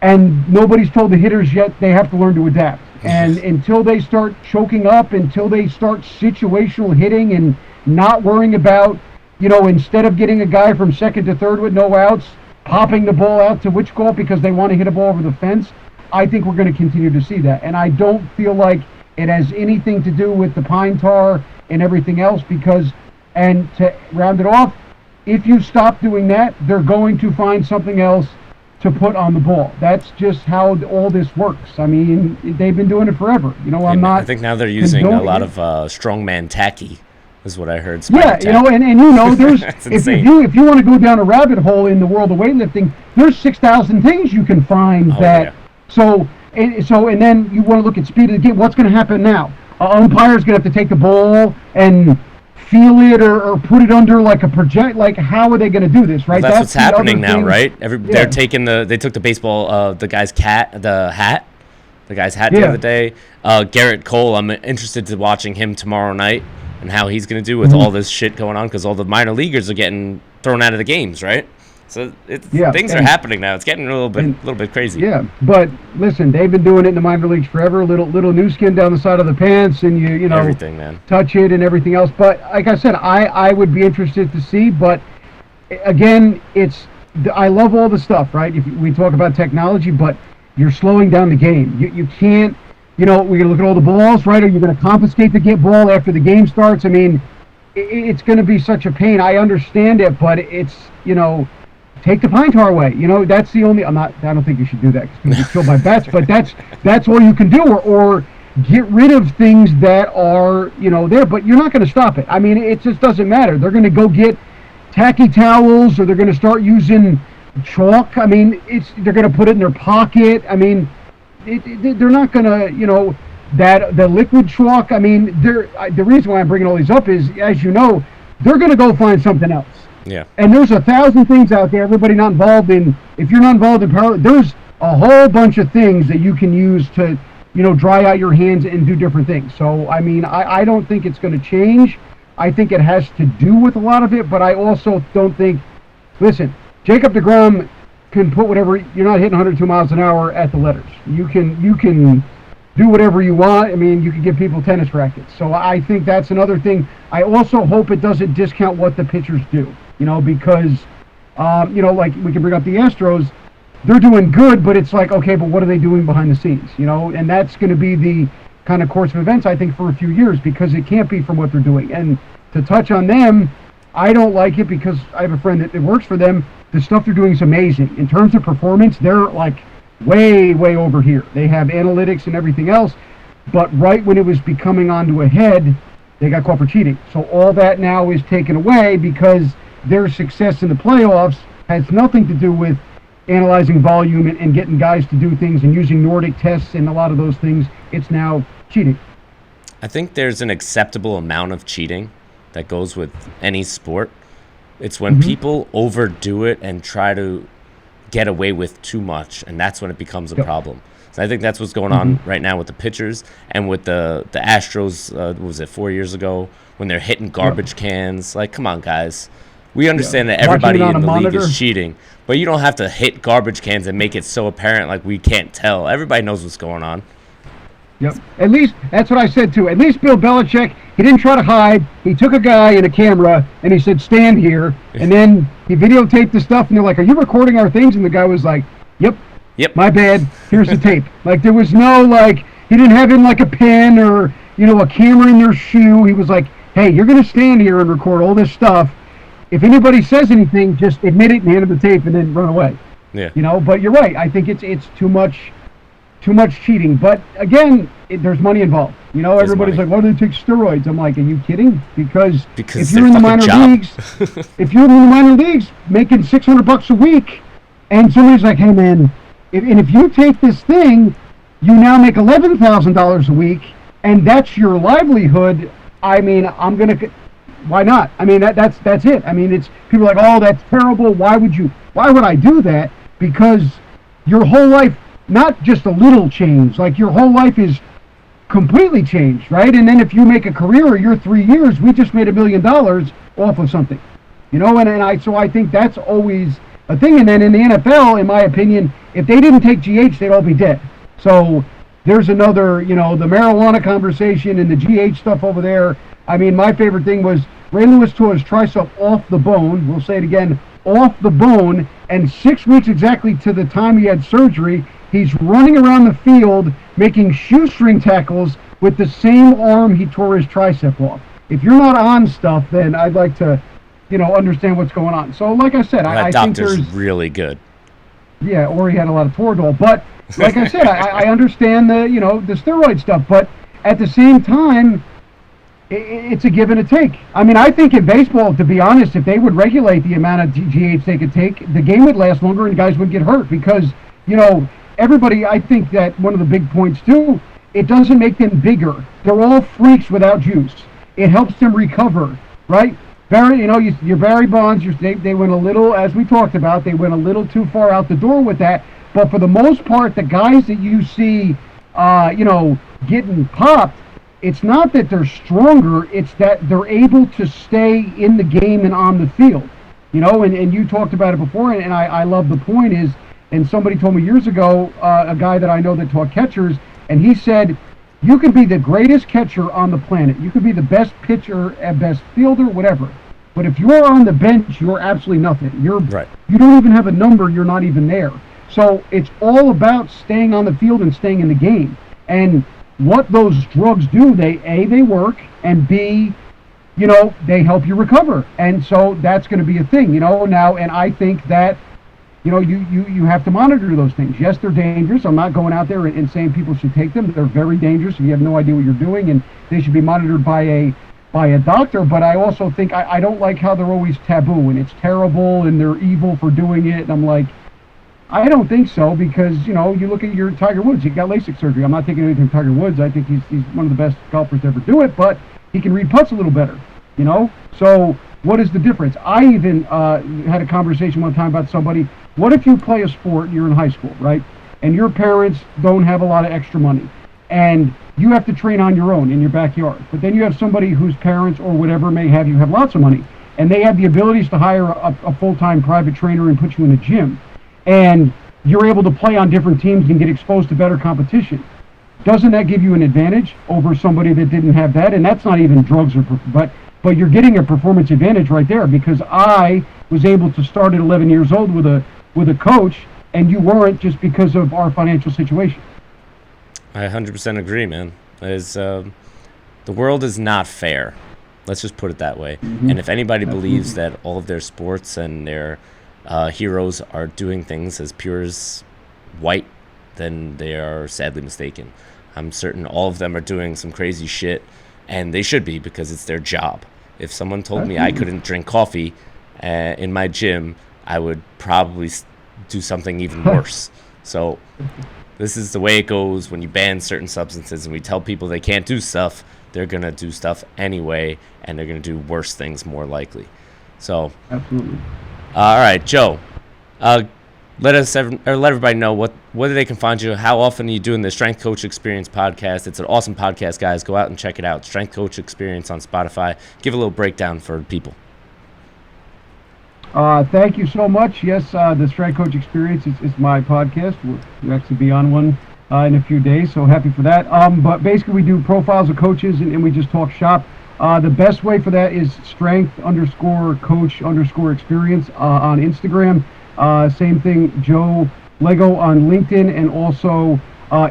and nobody's told the hitters yet they have to learn to adapt. And until they start choking up, until they start situational hitting and not worrying about, instead of getting a guy from second to third with no outs, popping the ball out to which goal because they want to hit a ball over the fence, I think we're going to continue to see that. And I don't feel like it has anything to do with the pine tar and everything else, and to round it off, if you stop doing that, they're going to find something else to put on the ball. That's just how all this works. I mean, they've been doing it forever. I think now they're using a lot of strongman tacky, is what I heard. Yeah, there's if you want to go down a rabbit hole in the world of weightlifting, there's 6,000 things you can find and then you want to look at speed of the game. What's going to happen now? Umpire's going to have to take the ball and feel it or put it under like a project. Like, how are they going to do this, right? Well, that's what's happening now, right? They're taking they took the baseball, the guy's hat the other day. Garrett Cole, I'm interested to watching him tomorrow night and how he's going to do with all this shit going on, because all the minor leaguers are getting thrown out of the games, right? So things are happening now. It's getting a little bit crazy. Yeah, but listen, they've been doing it in the minor leagues forever. Little new skin down the side of the pants, and you know everything, man. Touch it and everything else. But like I said, I would be interested to see. But again, I love all the stuff, right? If we talk about technology, but you're slowing down the game. You can't. We're gonna look at all the balls, right? Are you gonna confiscate the ball after the game starts? I mean, it's gonna be such a pain. I understand it, but it's take the pine tar away. That's the only. I don't think you should do that because people get killed by bats. But that's all you can do. Or get rid of things that are, there, but you're not going to stop it. I mean, it just doesn't matter. They're going to go get tacky towels, or they're going to start using chalk. I mean, they're going to put it in their pocket. I mean, they're not going to, that the liquid chalk. I mean, the reason why I'm bringing all these up is, as you know, they're going to go find something else. Yeah. And there's 1,000 things out there. Everybody not involved in. If you're not involved in power, there's a whole bunch of things that you can use to, dry out your hands and do different things. So, I mean, I don't think it's going to change. I think it has to do with a lot of it, but I also don't think, listen, Jacob deGrom can put whatever, you're not hitting 102 miles an hour at the letters. You can do whatever you want. I mean, you can give people tennis rackets. So I think that's another thing. I also hope it doesn't discount what the pitchers do, because, like we can bring up the Astros, they're doing good, but it's like, okay, but what are they doing behind the scenes, and that's going to be the kind of course of events, I think, for a few years, because it can't be from what they're doing. And to touch on them, I don't like it because I have a friend that works for them. The stuff they're doing is amazing. In terms of performance, they're like way, way over here. They have analytics and everything else, but right when it was becoming onto a head, they got caught for cheating. So all that now is taken away because their success in the playoffs has nothing to do with analyzing volume and getting guys to do things and using Nordic tests and a lot of those things. It's now cheating. I think there's an acceptable amount of cheating that goes with any sport. It's when people overdo it and try to get away with too much, and that's when it becomes a problem. So I think that's what's going on right now with the pitchers and with the Astros. What was it, 4 years ago, when they're hitting garbage cans? Like, come on, guys. We understand that everybody in the league is cheating, but you don't have to hit garbage cans and make it so apparent like we can't tell. Everybody knows what's going on. Yep. At least, that's what I said too. At least Bill Belichick, he didn't try to hide. He took a guy and a camera and he said, stand here. And then he videotaped the stuff and they're like, are you recording our things? And the guy was like, yep, my bad. Here's the tape. Like, there was no, like, he didn't have in like a pen or, a camera in their shoe. He was like, hey, you're going to stand here and record all this stuff. If anybody says anything, just admit it and hand them the tape and then run away. Yeah. But you're right. I think it's too much cheating. But again, there's money involved. Everybody's like, why do they take steroids? I'm like, are you kidding? Because if you're in the minor leagues, making $600 a week, and somebody's like, hey man, if you take this thing, you now make $11,000 a week, and that's your livelihood. I mean, why not? I mean, that's it. I mean, it's people are like, oh, that's terrible. Why would I do that? Because your whole life, not just a little change, like your whole life is completely changed, right? And then if you make a career, you're 3 years, we just made $1 million off of something, so I think that's always a thing. And then in the NFL, in my opinion, if they didn't take GH, they'd all be dead. So there's another, the marijuana conversation and the GH stuff over there. I mean, my favorite thing was Ray Lewis tore his tricep off the bone. We'll say it again, off the bone. And 6 weeks exactly to the time he had surgery, he's running around the field making shoestring tackles with the same arm he tore his tricep off. If you're not on stuff, then I'd like to, understand what's going on. So, like I said, I think there's really good. Yeah, or he had a lot of Toradol. But like I said, I understand the the steroid stuff. But at the same time, it's a give and a take. I mean, I think in baseball, to be honest, if they would regulate the amount of GH they could take, the game would last longer and guys would get hurt because, everybody, I think that one of the big points too, it doesn't make them bigger. They're all freaks without juice. It helps them recover, right? Your Barry Bonds, they went a little, as we talked about, they went a little too far out the door with that. But for the most part, the guys that you see, getting popped, it's not that they're stronger, it's that they're able to stay in the game and on the field. And you talked about it before, and I love the point is, and somebody told me years ago, a guy that I know that taught catchers, and he said, you could be the greatest catcher on the planet. You could be the best pitcher, best fielder, whatever. But if you're on the bench, you're absolutely nothing. Right. You don't even have a number, you're not even there. So it's all about staying on the field and staying in the game. And what those drugs do, they work, and B, they help you recover. And so that's going to be a thing, now. And I think that you have to monitor those things. Yes, they're dangerous. I'm not going out there and saying people should take them. They're very dangerous. You have no idea what you're doing, and they should be monitored by a doctor. But I also think I don't like how they're always taboo and it's terrible and they're evil for doing it. And I'm like, I don't think so, because you look at your Tiger Woods. He got LASIK surgery. I'm not taking anything from Tiger Woods. I think he's one of the best golfers to ever do it, but he can read putts a little better. So what is the difference? I even had a conversation one time about somebody. What if you play a sport and you're in high school, right? And your parents don't have a lot of extra money, and you have to train on your own in your backyard. But then you have somebody whose parents or whatever may have lots of money, and they have the abilities to hire a full-time private trainer and put you in a gym, and you're able to play on different teams and get exposed to better competition. Doesn't that give you an advantage over somebody that didn't have that? And that's not even drugs, but you're getting a performance advantage right there, because I was able to start at 11 years old with a coach, and you weren't, just because of our financial situation. I 100% agree, man. The world is not fair. Let's just put it that way. Mm-hmm. And if anybody believes that all of their sports and their heroes are doing things as pure as white, then they are sadly mistaken. I'm certain all of them are doing some crazy shit, and they should be, because it's their job. If someone told me I couldn't drink coffee in my gym, I would probably do something even worse. So this is the way it goes when you ban certain substances and we tell people they can't do stuff. They're going to do stuff anyway, and they're going to do worse things more likely. So, absolutely. All right, Joe, let everybody know where they can find you. How often are you doing the Strength Coach Experience podcast? It's an awesome podcast, guys. Go out and check it out. Strength Coach Experience on Spotify. Give a little breakdown for people. Thank you so much. Yes, the Strength Coach Experience is my podcast. We'll actually be on one in a few days, so happy for that. But basically, we do profiles of coaches, and we just talk shop. The best way for that is strength_coach_experience on Instagram. Same thing, Joe Lego on LinkedIn, and also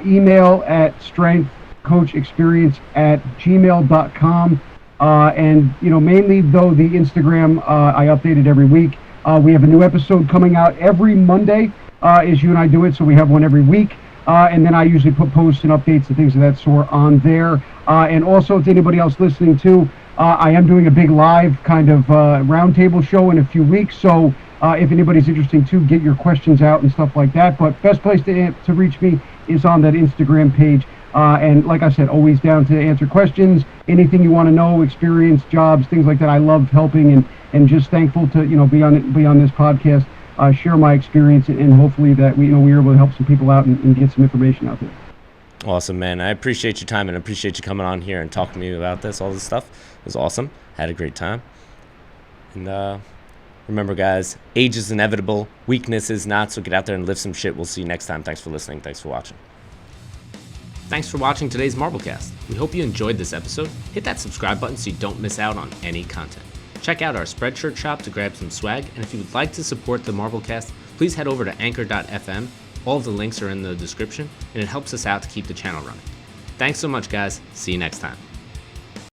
email at strengthcoachexperience@gmail.com. And mainly though the Instagram, I update it every week. We have a new episode coming out every Monday, as you and I do it, so we have one every week. And then I usually put posts and updates and things of that sort on there. And also, to anybody else listening too, I am doing a big live kind of roundtable show in a few weeks. So if anybody's interested too, get your questions out and stuff like that. But best place to reach me is on that Instagram page. And like I said, always down to answer questions, anything you want to know, experience, jobs, things like that. I love helping, and just thankful to be on this podcast, share my experience, and hopefully that we were able to help some people out and get some information out there. Awesome, man. I appreciate your time, and I appreciate you coming on here and talking to me about all this stuff. It was awesome. Had a great time. And remember, guys, age is inevitable. Weakness is not, so get out there and lift some shit. We'll see you next time. Thanks for listening. Thanks for watching. Thanks for watching today's MarbleCast. We hope you enjoyed this episode. Hit that subscribe button so you don't miss out on any content. Check out our Spreadshirt shop to grab some swag, and if you would like to support the MarbleCast, please head over to anchor.fm. All of the links are in the description, and it helps us out to keep the channel running. Thanks so much, guys. See you next time.